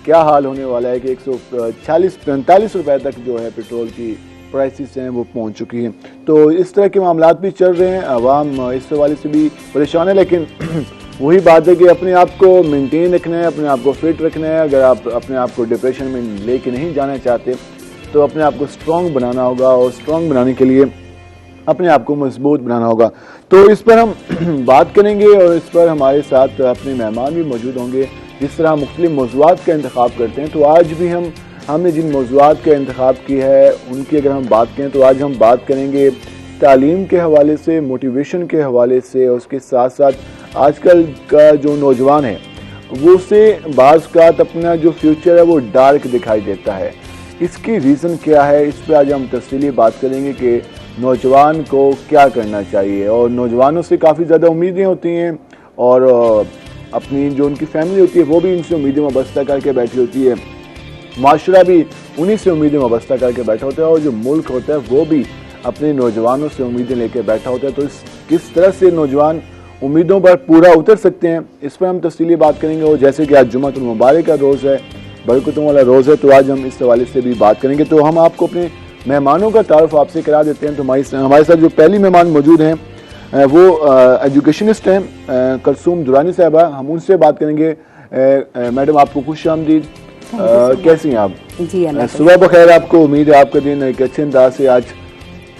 क्या हाल होने वाला है कि 140-45 रुपए तक जो है पेट्रोल की प्राइसेस हैं वो पहुंच चुकी हैं। तो इस तरह के मामलात भी चल रहे हैं, आवाम इस हवाले से भी परेशान है। लेकिन वही बात है कि अपने आप को मेंटेन रखना है, अपने आप को फिट रखना है। अगर आप अपने आप को डिप्रेशन में लेके नहीं जाना चाहते तो अपने आप को स्ट्रॉन्ग बनाना होगा, और स्ट्रॉन्ग बनाने के लिए अपने आप को मजबूत बनाना होगा। तो इस पर हम बात करेंगे, और इस पर हमारे साथ अपने मेहमान भी मौजूद होंगे। जिस तरह मुख्तलिफ मौज़ूआत का इंतखाब करते हैं, तो आज भी हमने जिन मौज़ूआत का इंतखाब किया है उनकी अगर हम बात करें तो आज हम बात करेंगे तालीम के हवाले से, मोटिवेशन के हवाले से, और उसके साथ साथ आजकल का जो नौजवान है वो से बाज़ का अपना जो फ्यूचर है वो डार्क दिखाई देता है। इसकी रीज़न क्या है, इस पर आज हम तफसीली बात करेंगे कि नौजवान को क्या करना चाहिए। और नौजवानों से काफ़ी ज़्यादा उम्मीदें होती हैं, और अपनी जो उनकी फैमिली होती है वो भी इनसे उम्मीदें वाबस्ता करके बैठी होती है, माशरा भी उन्हीं से उम्मीदें वाबस्ता करके बैठा होता है, और जो मुल्क होता है वो भी अपने नौजवानों से उम्मीदें लेकर बैठा होता है। तो किस तरह से नौजवान उम्मीदों पर पूरा उतर सकते हैं, इस पर हम तफसीली बात करेंगे। और जैसे कि आज जुम्मतुल मुबारक का रोज़ है, बरकतों वाला रोज़ है, तो आज हम इस हवाले से भी बात करेंगे। तो हम आपको अपने मेहमानों का तारुफ आपसे करा देते हैं। तो हमारे साथ जो पहली मेहमान मौजूद हैं वो एजुकेशनिस्ट हैं, कुलसूम दुरानी साहिबा। हम उनसे बात करेंगे। मैडम, आपको खुश आमदीद। कैसी हैं आप? जी सुबह बखैर आपको। उम्मीद है आपका दिन एक अच्छे अंदाज से आज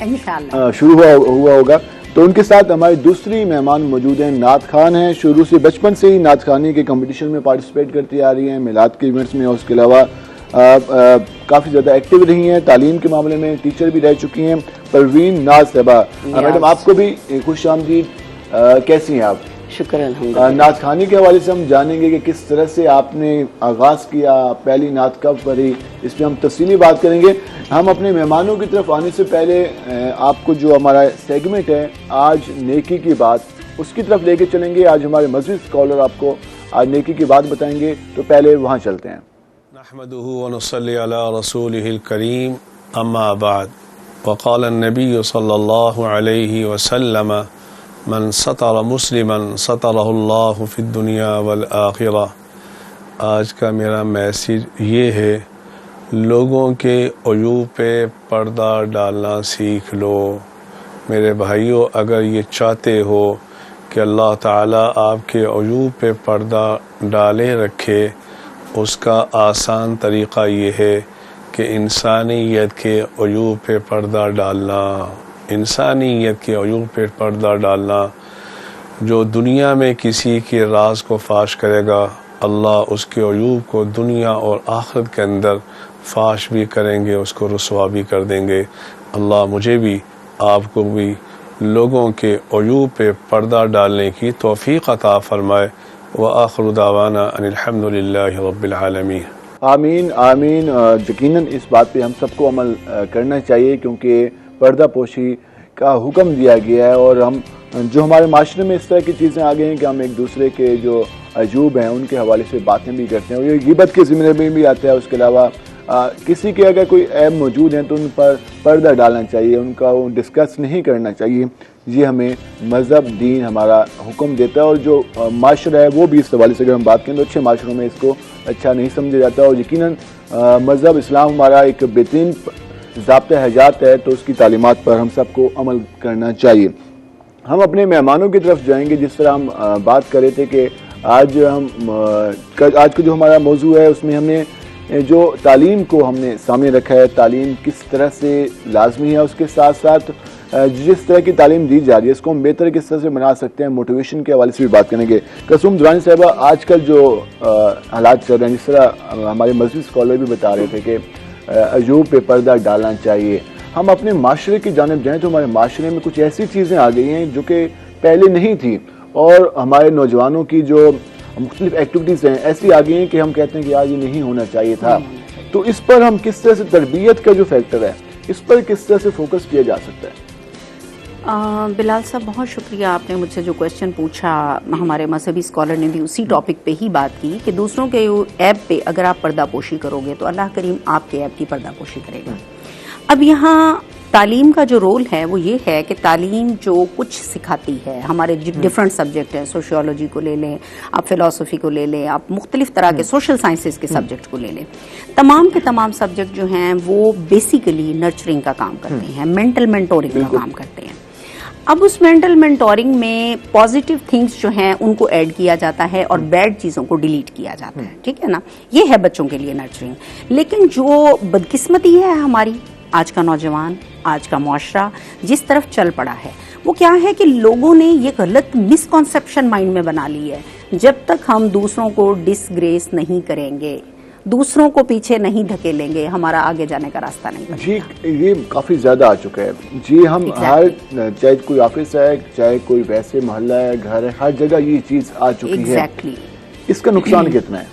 इंशाल्लाह शुरू हुआ होगा। तो उनके साथ हमारी दूसरी मेहमान मौजूद हैं, नात खान हैं। शुरू से बचपन से ही नात खानी के कंपटीशन में पार्टिसिपेट करती आ रही हैं, मिलाद के इवेंट्स में, और उसके अलावा काफ़ी ज़्यादा एक्टिव रही हैं। तालीम के मामले में टीचर भी रह चुकी हैं, परवीन नाज साहिबा। मैडम, आपको भी खुश आमदीद। कैसी हैं आप? शुक्र अल्हम्दुलिल्लाह। नात खानी के हवाले से हम जानेंगे कि किस तरह से आपने आगाज़ किया, पहली नात कब पढ़ी, इस पर हम तफसीली बात करेंगे। हम अपने मेहमानों की तरफ आने से पहले आपको जो हमारा सेगमेंट है आज नेकी की बात, उसकी तरफ लेके चलेंगे। आज हमारे मस्जिद स्कॉलर आपको आज नेकी की बात बताएंगे, तो पहले वहाँ चलते हैं। नहमदुहु व नुसल्ली अला रसूलिहिल करीम, अम्मा बाद। वक़ाल नबी सल्लल्लाहु अलैहि वसल्लम, मन सतर मुस्लिमन सतरहुल्लाहु फिद दुनिया वल आखिरह। आज का मेरा मैसेज ये है, लोगों के अयूब पे पर्दा डालना सीख लो। मेरे भाइयों, अगर ये चाहते हो कि अल्लाह ताला आपके अयूब पे पर्दा डाले रखे, उसका आसान तरीक़ा ये है कि इंसानियत के अयूब पे पर्दा डालना। इंसानियत के अयूब पे पर्दा डालना। जो दुनिया में किसी के राज को फाश करेगा, अल्लाह उसके अयूब को दुनिया और आखिरत के अंदर फाश भी करेंगे, उसको रुसवा भी कर देंगे। अल्लाह मुझे भी आपको भी लोगों के अयूब पे पर्दा डालने की तौफीक अता फरमाए। व आखिर दावाना अनिल हम्दुलिल्लाहि रब्बिल आलमीन। आमीन आमीन। यकीनन इस बात पे हम सबको अमल करना चाहिए, क्योंकि पर्दा पोशी का हुक्म दिया गया है। और हम जो हमारे माशरे में इस तरह की चीज़ें आ गई हैं कि हम एक दूसरे के जो अजूब हैं उनके हवाले से बातें भी करते हैं, और ये गिबत के ज़िम्मे में भी आता है। उसके अलावा किसी के अगर कोई ऐब मौजूद हैं तो उन पर पर्दा डालना चाहिए, उनका वो डिस्कस नहीं करना चाहिए। ये हमें मज़हब दीन हमारा हुक्म देता है, और जो माशरा है वो भी इस हवाले से अगर हम बात करें तो अच्छे माशरों में इसको अच्छा नहीं समझा जाता। और यकीनन मज़हब इस्लाम हमारा एक बेहतरीन ज़ाब्ता हयात है, तो उसकी तालीमात पर हम सबको अमल करना चाहिए। हम अपने मेहमानों की तरफ जाएंगे। जिस तरह हम बात कर रहे थे कि आज का जो हमारा मौजू है उसमें हमने जो तालीम को हमने सामने रखा है, तालीम किस तरह से लाजमी है, उसके साथ साथ जिस तरह की तालीम दी जा रही है इसको हम बेहतर किस तरह से बना सकते हैं, मोटिवेशन के हवाले से भी बात करेंगे। कुलसूम दुरानी साहिबा, आजकल जो हालात चल रहे हैं, जिस तरह हमारे मस्जिद स्कॉलर भी बता रहे थे कि अयूब पे पर्दा डालना चाहिए, हम अपने माशरे की जानिब जाएँ तो हमारे माशरे में कुछ ऐसी चीज़ें आ गई हैं जो कि पहले नहीं थी, और हमारे नौजवानों की जो मुख्तलिफ एक्टिविटीज़ हैं ऐसी आ गई हैं कि हम कहते हैं कि यार ये नहीं होना चाहिए था। तो इस पर हम किस तरह से, तरबियत का जो फैक्टर है इस पर किस तरह से फोकस किया जा सकता है? बिलाल साहब, बहुत शुक्रिया, आपने मुझसे जो क्वेश्चन पूछा, हमारे मजहबी स्कॉलर ने भी उसी टॉपिक पे ही बात की कि दूसरों के ऐब पे अगर आप पर्दापोशी करोगे तो अल्लाह करीम आपके ऐब की पर्दापोशी करेगा। अब यहाँ तालीम का जो रोल है वो ये है कि तालीम जो कुछ सिखाती है, हमारे डिफरेंट सब्जेक्ट हैं, सोशियोलॉजी को ले लें आप, फिलॉसफी को ले लें आप, मुख्तलिफ तरह के सोशल साइंसेज के सब्जेक्ट को ले लें, तमाम के तमाम सब्जेक्ट जो हैं वो बेसिकली नर्चरिंग का काम करते हैं, मेंटल मेंटोरिंग का काम करते हैं। अब उस मेंटल मेंटोरिंग में पॉजिटिव थिंग्स जो हैं उनको ऐड किया जाता है और बैड चीज़ों को डिलीट किया जाता है, ठीक है ना। ये है बच्चों के लिए नर्चरिंग। लेकिन जो बदकिस्मती है हमारी, आज का नौजवान, आज का मुआशरा जिस तरफ चल पड़ा है, वो क्या है कि लोगों ने ये गलत मिसकॉन्सेप्शन माइंड में बना ली है, जब तक हम दूसरों को डिसग्रेस नहीं करेंगे, दूसरों को पीछे नहीं धकेलेंगे, हमारा आगे जाने का रास्ता नहीं बनेगा। जी, ये काफी ज्यादा आ चुका है जी। हम हर, चाहे कोई ऑफिस है, चाहे कोई वैसे मोहल्ला है, घर है, हर जगह ये चीज आ चुकी है। इसका नुकसान कितना है?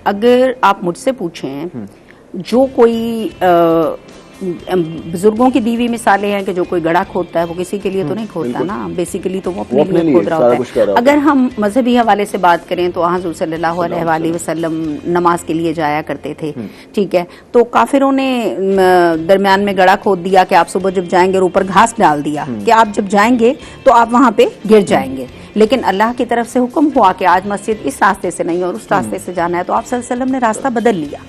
अगर आप मुझसे पूछें, जो कोई बुजुर्गों की दी हुई मिसालें हैं कि जो कोई गड़ा खोदता है वो किसी के लिए तो नहीं खोदता ना, बेसिकली तो वो अपने लिए खोद रहा होता है। अगर हम मजहबी हवाले से बात करें तो हुज़ूर सल्लल्लाहु अलैहि वसल्लम नमाज के लिए जाया करते थे, ठीक है। तो काफिरों ने दरमियान में गड़ा खोद दिया कि आप सुबह जब जाएंगे और ऊपर घास डाल दिया कि आप जब जाएंगे तो आप वहां पे गिर जाएंगे। लेकिन अल्लाह की तरफ से हुक्म हुआ कि आज मस्जिद इस रास्ते से नहीं और उस रास्ते से जाना है, तो आप सल्लल्लाहु अलैहि वसल्लम ने रास्ता बदल लिया,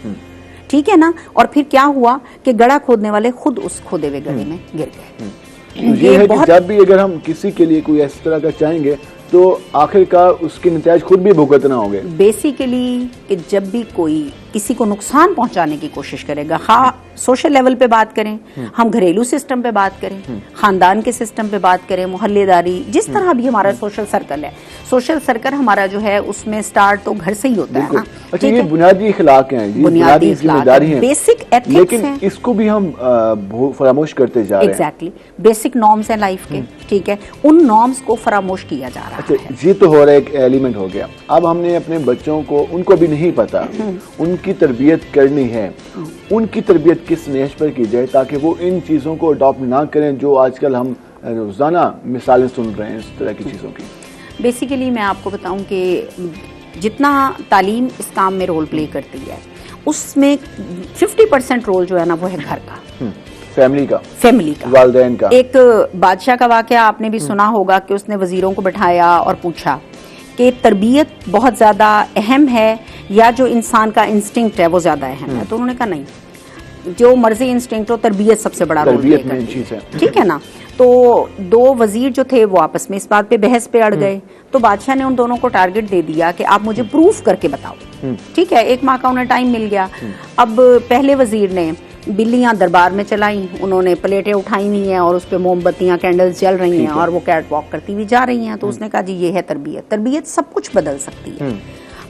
ठीक है ना। और फिर क्या हुआ कि गड़ा खोदने वाले खुद उस खोदे हुए गड्ढे में गिर गए। ये है कि जब भी अगर हम किसी के लिए कोई इस तरह का चाहेंगे तो आखिरकार उसके नतीजे खुद भी भुगतना होंगे। बेसिकली कि जब भी कोई किसी को नुकसान पहुंचाने की कोशिश करेगा, हाँ सोशल लेवल पे बात करें, हम घरेलू सिस्टम पे बात करें, खानदान के सिस्टम पे बात करें, मोहल्लेदारी, जिस तरह भी हमारा सोशल सर्कल है, सोशल सर्कल हमारा जो है उसमें स्टार्ट तो घर से ही होता है ना। अच्छा, ये बुनियादी इखलाक हैं, बुनियादी जिम्मेदारी है, बेसिक एथिक्स लेकिन हैं। इसको भी हम फरामोश करते जा रहे हैं। एग्जैक्टली, बेसिक नॉर्म्स हैं लाइफ के, ठीक है, उन नॉर्म्स को फरामोश किया जा रहा है। अच्छा, ये तो हो रहा है, एक एलिमेंट हो गया। अब हमने अपने बच्चों को, उनको भी नहीं पता, उनकी तरबियत करनी है, उनकी तरबियत किस नेश पर की जाए ताकि वो इन चीज़ों को अडॉप्ट ना करें जो आजकल हम रोज़ाना मिसालें सुन रहे हैं इस तरह की चीज़ों की। बेसिकली मैं आपको बताऊं कि जितना तालीम इस काम में रोल प्ले करती है उसमें 50% रोल जो है ना वो है घर का, फैमिली का, वालिदैन का। एक बादशाह का वाकया आपने भी सुना होगा कि उसने वजीरों को बैठाया और पूछा कि तरबियत बहुत ज़्यादा अहम है या जो इंसान का इंस्टिंक्ट है वो ज़्यादा अहम है। तो उन्होंने कहा नहीं, जो मर्जी इंस्टिंक्ट हो, तरबियत सबसे बड़ा रोल प्ले करती है, ठीक है ना। तो दो वजीर जो थे वो आपस में इस बात पे बहस पे अड़ गए, तो बादशाह ने उन दोनों को टारगेट दे दिया कि आप मुझे प्रूफ करके बताओ, ठीक है। 1 माह का उन्हें टाइम मिल गया। अब पहले वजीर ने बिल्लियां दरबार में चलाई, उन्होंने प्लेटें उठाई हुई हैं और उस पर मोमबत्तियां, कैंडल्स जल रही हैं और वो कैट वॉक करती हुई जा रही हैं। तो उसने कहा जी ये है तरबियत, तरबियत सब कुछ बदल सकती है।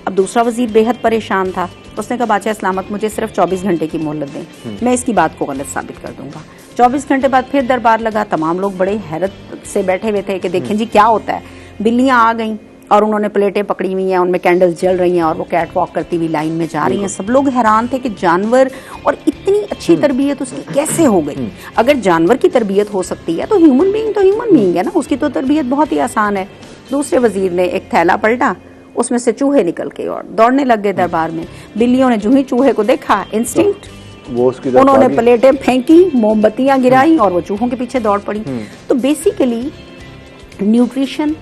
अब दूसरा वजीर बेहद परेशान था, उसने कहा बादशाह सलामत मुझे सिर्फ 24 घंटे की मोहलत दें, मैं इसकी बात को गलत साबित कर दूंगा। 24 घंटे बाद फिर दरबार लगा, तमाम लोग बड़े हैरत से बैठे हुए थे कि देखें जी क्या होता है। बिल्लियां आ गईं और उन्होंने प्लेटें पकड़ी हुई हैं, उनमें कैंडल्स जल रही हैं और वो कैट वॉक करती हुई लाइन में जा रही हैं। सब लोग हैरान थे कि जानवर, और इतनी अच्छी तरबियत उसकी कैसे हो गई। अगर जानवर की तरबियत हो सकती है तो ह्यूमन बीइंग है ना, उसकी तो तरबियत बहुत ही आसान है। दूसरे वजीर ने एक थैला पलटा, उसमें से चूहे निकल के और दौड़ने लग गए दरबार में। बिल्लियों ने जो ही चूहे को देखा, इंस्टिंक्ट, उन्होंने प्लेटें फेंकी, मोमबत्तियां गिराई और वो चूहों के पीछे दौड़ पड़ी। तो बेसिकली न्यूट्रिशन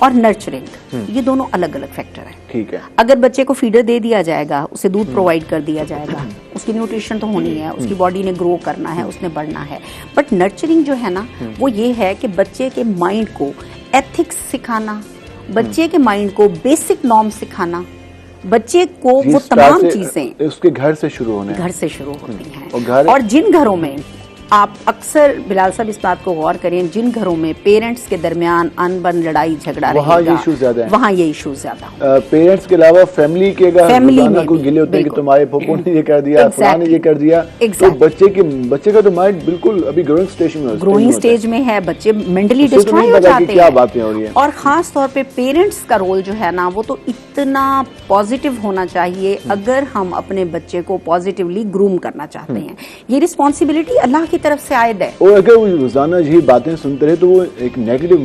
और नर्चरिंग ये दोनों अलग अलग फैक्टर हैं, ठीक है। अगर बच्चे को फीडर दे दिया जाएगा, उसे दूध प्रोवाइड कर दिया जाएगा, उसकी न्यूट्रिशन तो होनी है, उसकी बॉडी ने ग्रो करना है, उसने बढ़ना है। बट नर्चरिंग जो है ना वो ये है कि बच्चे के माइंड को एथिक्स सिखाना, बच्चे के माइंड को बेसिक नॉर्म सिखाना, बच्चे को वो तमाम चीजें उसके घर से शुरू होती हैं। और जिन घरों में आप अक्सर बिलाल साहब इस बात को गौर करें, जिन घरों में पेरेंट्स के दरमियान अनबन, लड़ाई झगड़ा रहेगा, वहाँ ये इशूज ज्यादा पेरेंट्स के अलावा फैमिली के को गिले होते हैं कि तुम्हारे पापा ने ये कर दिया, फलाने ने ये कर दिया। तो बच्चे का तो माइंड बिल्कुल अभी ग्रोइंग स्टेज में है, बच्चे मेंटली डिस्ट्रॉय हो जाते हैं। क्या बातें हो रही हैं। और खास तौर पे पेरेंट्स का रोल जो है ना वो तो इतना पॉजिटिव होना चाहिए अगर हम अपने बच्चे को पॉजिटिवली ग्रूम करना चाहते हैं। ये रिस्पॉन्सिबिलिटी अल्लाह की तरफ से आयद है। और अगर वो रोजाना यही बातें सुनते रहे तो वो एक नेगेटिव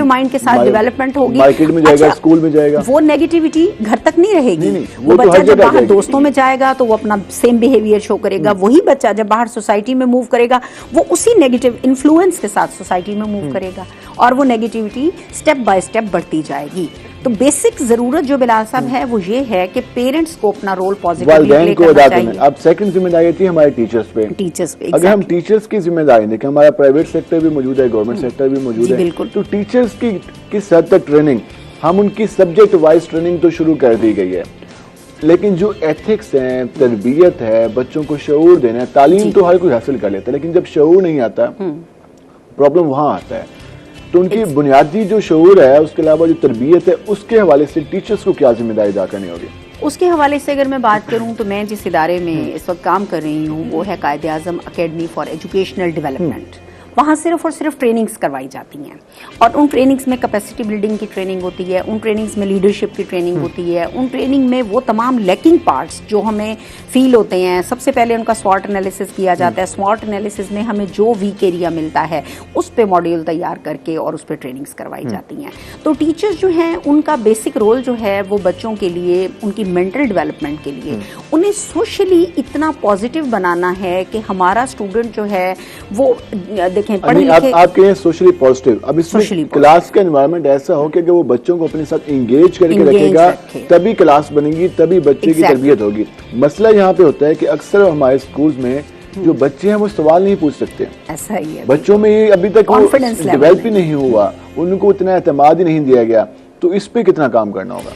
माइंड के साथ डेवलपमेंट होगी, मार्केट में जाएगा, स्कूल में जाएगा, वो नेगेटिविटी घर तक नहीं रहेगी। वो बच्चा तो जब बाहर दोस्तों में जाएगा तो वो अपना सेम बिहेवियर शो करेगा, वही बच्चा जब बाहर सोसाइटी में मूव करेगा वो उसी नेगेटिव इन्फ्लुएंस के साथ सोसाइटी में मूव करेगा और वो नेगेटिविटी स्टेप बाय स्टेप बढ़ती जाएगी। तो बेसिक जरूरत जो बिलाल साहब है वो ये है कि पेरेंट्स को अपना रोल पॉजिटिवली प्ले करना चाहिए। अब सेकंड जिम्मेदारी थी हमारे टीचर्स पे। अगर हम टीचर्स की जिम्मेदारी देखें, हमारा प्राइवेट सेक्टर भी मौजूद है, गवर्नमेंट सेक्टर भी मौजूद है, तो टीचर्स की किस हद तक ट्रेनिंग, हम उनकी सब्जेक्ट वाइज ट्रेनिंग तो शुरू कर दी गई है, लेकिन जो एथिक्स है, तरबियत है, बच्चों को शऊर देना है, तालीम तो हर कोई हासिल कर लेता है, लेकिन जब शऊर नहीं आता प्रॉब्लम वहां आता है। तो उनकी बुनियादी जो शऊर है, उसके अलावा जो तरबियत है, उसके हवाले से टीचर्स को क्या जिम्मेदारी अदा करनी होगी? उसके हवाले से अगर मैं बात करूं तो मैं जिस इदारे में इस वक्त काम कर रही हूं वो है कायदे आज़म अकेडमी फॉर एजुकेशनल डेवलपमेंट। वहाँ सिर्फ और सिर्फ ट्रेनिंग्स करवाई जाती हैं और उन ट्रेनिंग्स में कैपेसिटी बिल्डिंग की ट्रेनिंग होती है, उन ट्रेनिंग्स में लीडरशिप की ट्रेनिंग होती है, उन ट्रेनिंग में वो तमाम लैकिंग पार्ट्स जो हमें फील होते हैं, सबसे पहले उनका स्वॉट एनालिसिस किया जाता है। स्वॉट एनालिसिस में हमें जो वीक एरिया मिलता है उस पर मॉड्यूल तैयार करके और उस पर ट्रेनिंग्स करवाई जाती हैं। तो टीचर्स जो हैं उनका बेसिक रोल जो है वो बच्चों के लिए, उनकी मेंटल डेवलपमेंट के लिए उन्हें सोशली इतना पॉजिटिव बनाना है कि हमारा स्टूडेंट जो है वो आप कहें सोशली पॉजिटिव। अब इसमें क्लास का एनवायरनमेंट ऐसा हो कि वो बच्चों को अपने साथ एंगेज करके रखेगा, तभी क्लास बनेगी, तभी बच्चे की तरबियत होगी। मसला यहाँ पे होता है कि अक्सर हमारे स्कूल में जो बच्चे हैं वो सवाल नहीं पूछ सकते। ऐसा ही है, बच्चों में अभी तक डेवलप ही नहीं हुआ, उनको उतना एतमाद ही नहीं दिया गया। तो इस पे कितना काम करना होगा?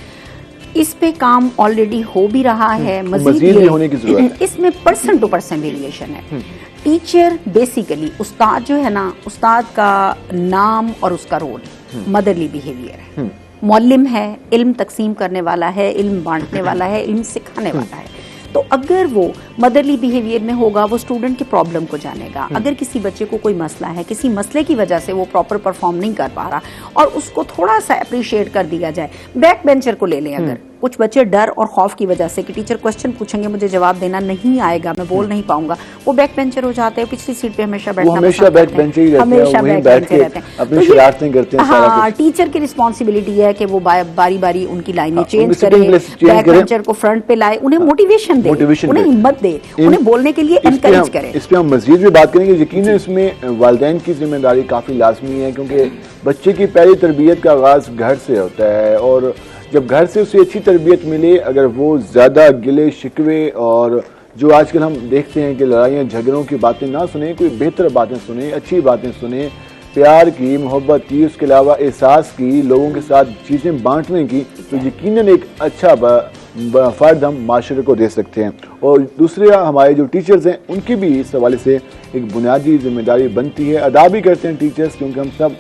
इस पे काम ऑलरेडी हो भी रहा है, मजीद भी होने की जरूरत है। इसमें पर्सन टू पर्सन वेरिएशन है। टीचर बेसिकली, उस्ताद जो है ना, उस्ताद का नाम और उसका रोल मदरली बिहेवियर है। मौलिम है, इल्म तकसीम करने वाला है, इल्म बांटने वाला है, इल्म सिखाने वाला है। तो अगर वो मदरली बिहेवियर में होगा वो स्टूडेंट की प्रॉब्लम को जानेगा। अगर किसी बच्चे को कोई मसला है, किसी मसले की वजह से वो प्रॉपर परफॉर्म नहीं कर पा रहा और उसको थोड़ा सा अप्रिशिएट कर दिया जाए। बैक बेंचर को ले लें, अगर कुछ बच्चे डर और खौफ की वजह से कि टीचर क्वेश्चन पूछेंगे मुझे जवाब देना नहीं आएगा, मैं बोल नहीं पाऊंगा, वो बैक बेंचर हो जाते हैं, पिछली सीट पे हमेशा बैठना पसंद करते हैं, हमेशा बैक बेंचर रहते हैं, अपनी शरारतें करते हैं। हाँ, टीचर की रिस्पॉन्सिबिलिटी है कि वो बारी बारी उनकी लाइनें चेंज करे, बैक बेंचर को फ्रंट पे लाए, उन्हें मोटिवेशन दे, उन्हें हिम्मत दे, उन्हें बोलने के लिए एनकरेज करे। इस पे हम मजीद भी बात करेंगे। यकीनन इसमें वालिदैन की जिम्मेदारी काफी लाजमी है, क्योंकि बच्चे की पहली तरबियत का आगाज घर से होता है और जब घर से उसे अच्छी तरबियत मिले, अगर वो ज़्यादा गिले शिकवे और जो आजकल हम देखते हैं कि लड़ाइयाँ झगड़ों की बातें ना सुने, कोई बेहतर बातें सुने, अच्छी बातें सुने, प्यार की, मोहब्बत की, उसके अलावा एहसास की, लोगों के साथ चीज़ें बांटने की, तो यकीनन एक अच्छा फ़र्द हम माशरे को दे सकते हैं। और दूसरे हमारे जो टीचर्स हैं उनकी भी इस हवाले से एक बुनियादी जिम्मेदारी बनती है। अदा भी करते हैं टीचर्स, क्योंकि हम सब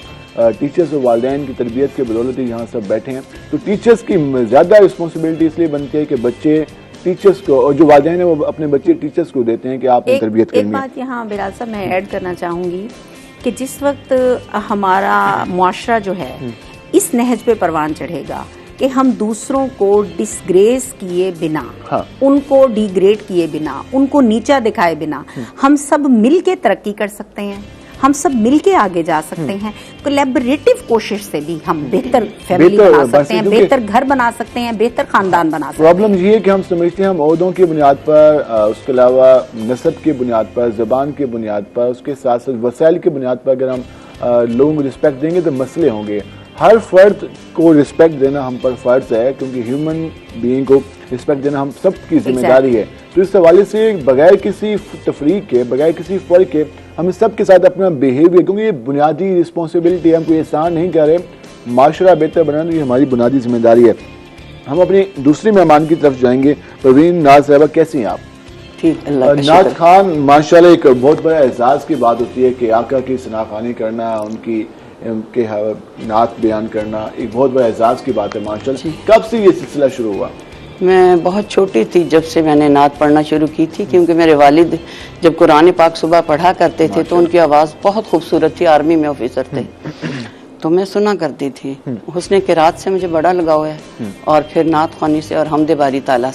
टीचर्स और वालिदैन की तरबियत के बदौलत ही यहाँ सब बैठे हैं। तो टीचर्स की ज़्यादा रिस्पॉन्सिबिलिटी इसलिए बनती है कि बच्चे टीचर्स को, और जो वालिदैन है वो अपने बच्चे टीचर्स को देते हैं कि आप तरबियत करेंगे। एक बात यहाँ बिलाल साहब मैं ऐड करना चाहूँगी कि जिस वक्त हमारा मुआशरा जो है इस नहज पे परवान चढ़ेगा कि हम दूसरों को डिसग्रेस किए बिना, उनको डिग्रेड किए बिना, उनको नीचा दिखाए बिना हम सब मिल के तरक्की कर सकते हैं, हम सब मिलके आगे जा सकते हैं। कोलैबोरेटिव कोशिश से भी हम बेहतर फैमिली बना सकते हैं, बेहतर घर बना सकते हैं, बेहतर खानदान बना सकते हैं। प्रॉब्लम ये है कि हम समझते हैं हम ओहदों की बुनियाद पर, उसके अलावा नस्ब की बुनियाद पर, ज़बान की बुनियाद पर, उसके साथ साथ वसाइल की बुनियाद पर अगर हम लोगों को रिस्पेक्ट देंगे तो मसले होंगे। हर फर्द को रिस्पेक्ट देना हम पर फर्ज है, क्योंकि ह्यूमन बीइंग को रिस्पेक्ट देना हम सब की जिम्मेदारी है। तो इस हवाले से बगैर किसी तफरीक के, बगैर किसी फ़र्क के हम सब के साथ अपना बिहेवियर, क्योंकि ये बुनियादी रिस्पॉन्सिबिलिटी है, हम कोई एहसान नहीं कर रहे, माशरा बेहतर बनाना ये हमारी बुनियादी जिम्मेदारी है। हम अपनी दूसरी मेहमान की तरफ जाएंगे। परवीन नाज साहबा, कैसी हैं आप? ठीक, अल्लाह का नात शुक्र। खान माशाल्लाह एक बहुत बड़ा एजाज़ की बात होती है कि आका की सनाखानी करना, उनकी के नात बयान करना एक बहुत बड़ा एजाज़ की बात है माशाल्लाह। कब से ये सिलसिला शुरू हुआ? मैं बहुत छोटी थी जब से मैंने नात पढ़ना शुरू की थी, क्योंकि मेरे वालिद जब कुरान पाक सुबह पढ़ा करते थे तो उनकी आवाज़ बहुत खूबसूरत थी, आर्मी में ऑफिसर थे, तो मैं सुना करती थी। हुस्ने किरात से मुझे बड़ा लगाव है और फिर नात ख़्वानी से और हमदे बारी ताला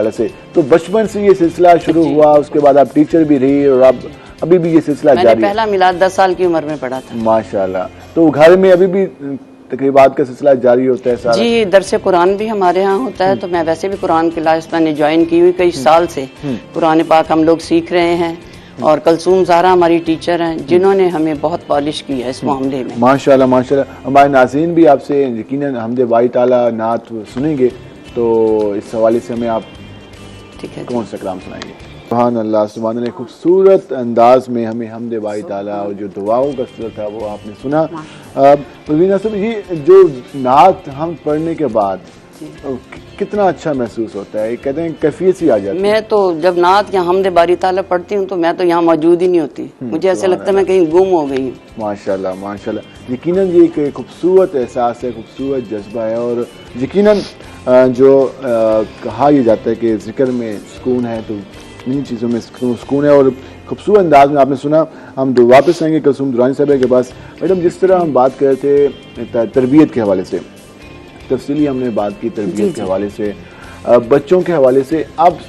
से। तो बचपन से ये सिलसिला शुरू हुआ, उसके बाद आप टीचर भी रही और अब अभी भी ये सिलसिला मैंने जारी है? पहला मिलाद 10 साल की उम्र में पढ़ा था। माशाल्लाह। तो घर में अभी भी तकरीबात का सिलसिला जारी होता है सारा? जी, दरस कुरान भी हमारे यहाँ होता है, तो मैं वैसे भी कुरान क्लास मैंने ज्वाइन की हुई कई साल से। कुरान पाक हम लोग सीख रहे हैं और कलसूम ज़हरा हमारी टीचर हैं जिन्होंने हमें बहुत पॉलिश की है इस मामले में। माशाल्लाह माशाल्लाह। हमारे नाज़रीन भी आपसे यकीनन हमदे बारी ताला नात सुनेंगे, तो इस हवाले से हमें आप ठीक है, कौन सा कलाम सुनाएंगे? सुभान अल्लाह, सुभान अल्लाह। खूबसूरत अंदाज में हमें हमदे बारी ताला और जो दुआओं का सिलसिला था वो आपने सुना। परवीन साहब, ये जो नात हम पढ़ने के बाद कितना अच्छा महसूस होता है, कहते हैं कैफियत सी आ जाती है। मैं तो जब नात या हमदे बारी ताला पढ़ती हूँ तो मैं तो यहाँ मौजूद ही नहीं होती, मुझे ऐसे लगता है मैं कहीं गुम हो गई हूँ। माशाल्लाह माशाल्लाह। यकीनन ये एक खूबसूरत एहसास है, खूबसूरत जज्बा है, और यकीनन जो कहा यह जाता है कि जिक्र में सुकून है, तो इन चीज़ों में सुकून है। और खूबसूरत अंदाज में आपने सुना। हम वापस आएंगे कलसूम दुरानी साहब के पास। मैडम, जिस तरह हम बात कर रहे थे तरबियत के हवाले से, तफसीली हमने बात की तरबियत के हवाले से, बच्चों के हवाले से। अब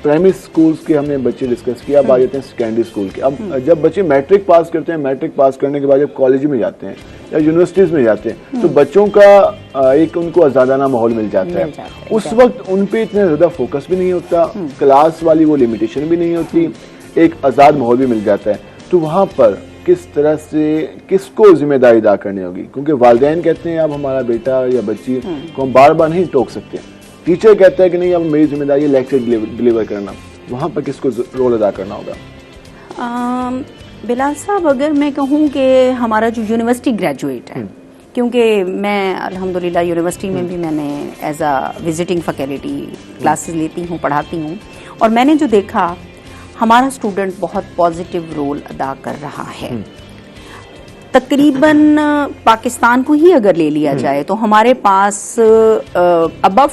प्राइमरी स्कूल्स के हमने बच्चे डिस्कस किया, अब आ जाते हैं सेकेंडरी स्कूल के। अब जब बच्चे मैट्रिक पास करते हैं, मैट्रिक पास करने के बाद जब कॉलेज में जाते हैं या यूनिवर्सिटीज़ में जाते हैं, तो बच्चों का एक उनको आज़ादाना माहौल मिल जाता है। उस वक्त उन पे इतना ज़्यादा फोकस भी नहीं होता, क्लास वाली वो लिमिटेशन भी नहीं होती, एक आज़ाद माहौल भी मिल जाता है। तो वहाँ पर किस तरह से किसको जिम्मेदारी अदा करनी होगी? क्योंकि वालिदैन कहते हैं अब हमारा बेटा या बच्ची को हम बार बार नहीं टोक सकते, टीचर कहता है कि नहीं अब मेरी जिम्मेदारी है लेक्चर डिलीवर करना, वहाँ पर किसको रोल अदा करना होगा? बिलाल साहब, अगर मैं कहूँ कि हमारा जो यूनिवर्सिटी ग्रेजुएट है, क्योंकि मैं अल्हम्दुलिल्लाह यूनिवर्सिटी में भी मैंने as a visiting faculty classes लेती हूँ, पढ़ाती हूँ, और मैंने जो देखा हमारा स्टूडेंट बहुत पॉजिटिव रोल अदा कर रहा है। तकरीबन पाकिस्तान को ही अगर ले लिया जाए तो हमारे पास अबव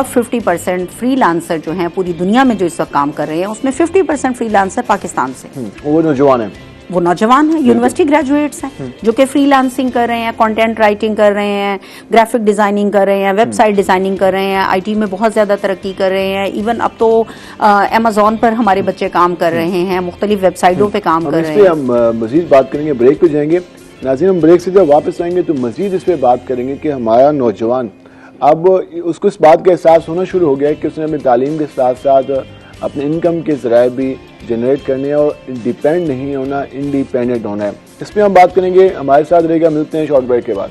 50% फ्रीलांसर जो हैं पूरी दुनिया में जो इस वक्त काम कर रहे हैं, उसमें 50% फ्रीलांसर पाकिस्तान से। वो नौजवान है, वो नौजवान हैं, यूनिवर्सिटी ग्रेजुएट्स हैं जो कि फ्रीलांसिंग कर रहे हैं, कंटेंट राइटिंग कर रहे हैं, ग्राफिक डिजाइनिंग कर रहे हैं, वेबसाइट डिजाइनिंग कर रहे हैं, आईटी में बहुत ज्यादा तरक्की कर रहे हैं। इवन अब तो अमेज़न पर हमारे बच्चे काम कर रहे हैं, मुख्तलिफ वेबसाइटों पे काम कर रहे हैं। हम मजीद बात करेंगे, ब्रेक पे जाएंगे नाज़रीन। हम ब्रेक से जब वापस आएंगे तो मजीद इस पर बात करेंगे कि हमारा नौजवान अब उसको इस बात का एहसास होना शुरू हो गया है कि उसने अपनी तालीम के साथ साथ अपने इनकम के ज़राए भी जनरेट करने और डिपेंड नहीं होना, इंडिपेंडेंट होना है। इस पर हम बात करेंगे, हमारे साथ रहेगा। मिलते हैं शॉर्ट ब्रेक के बाद।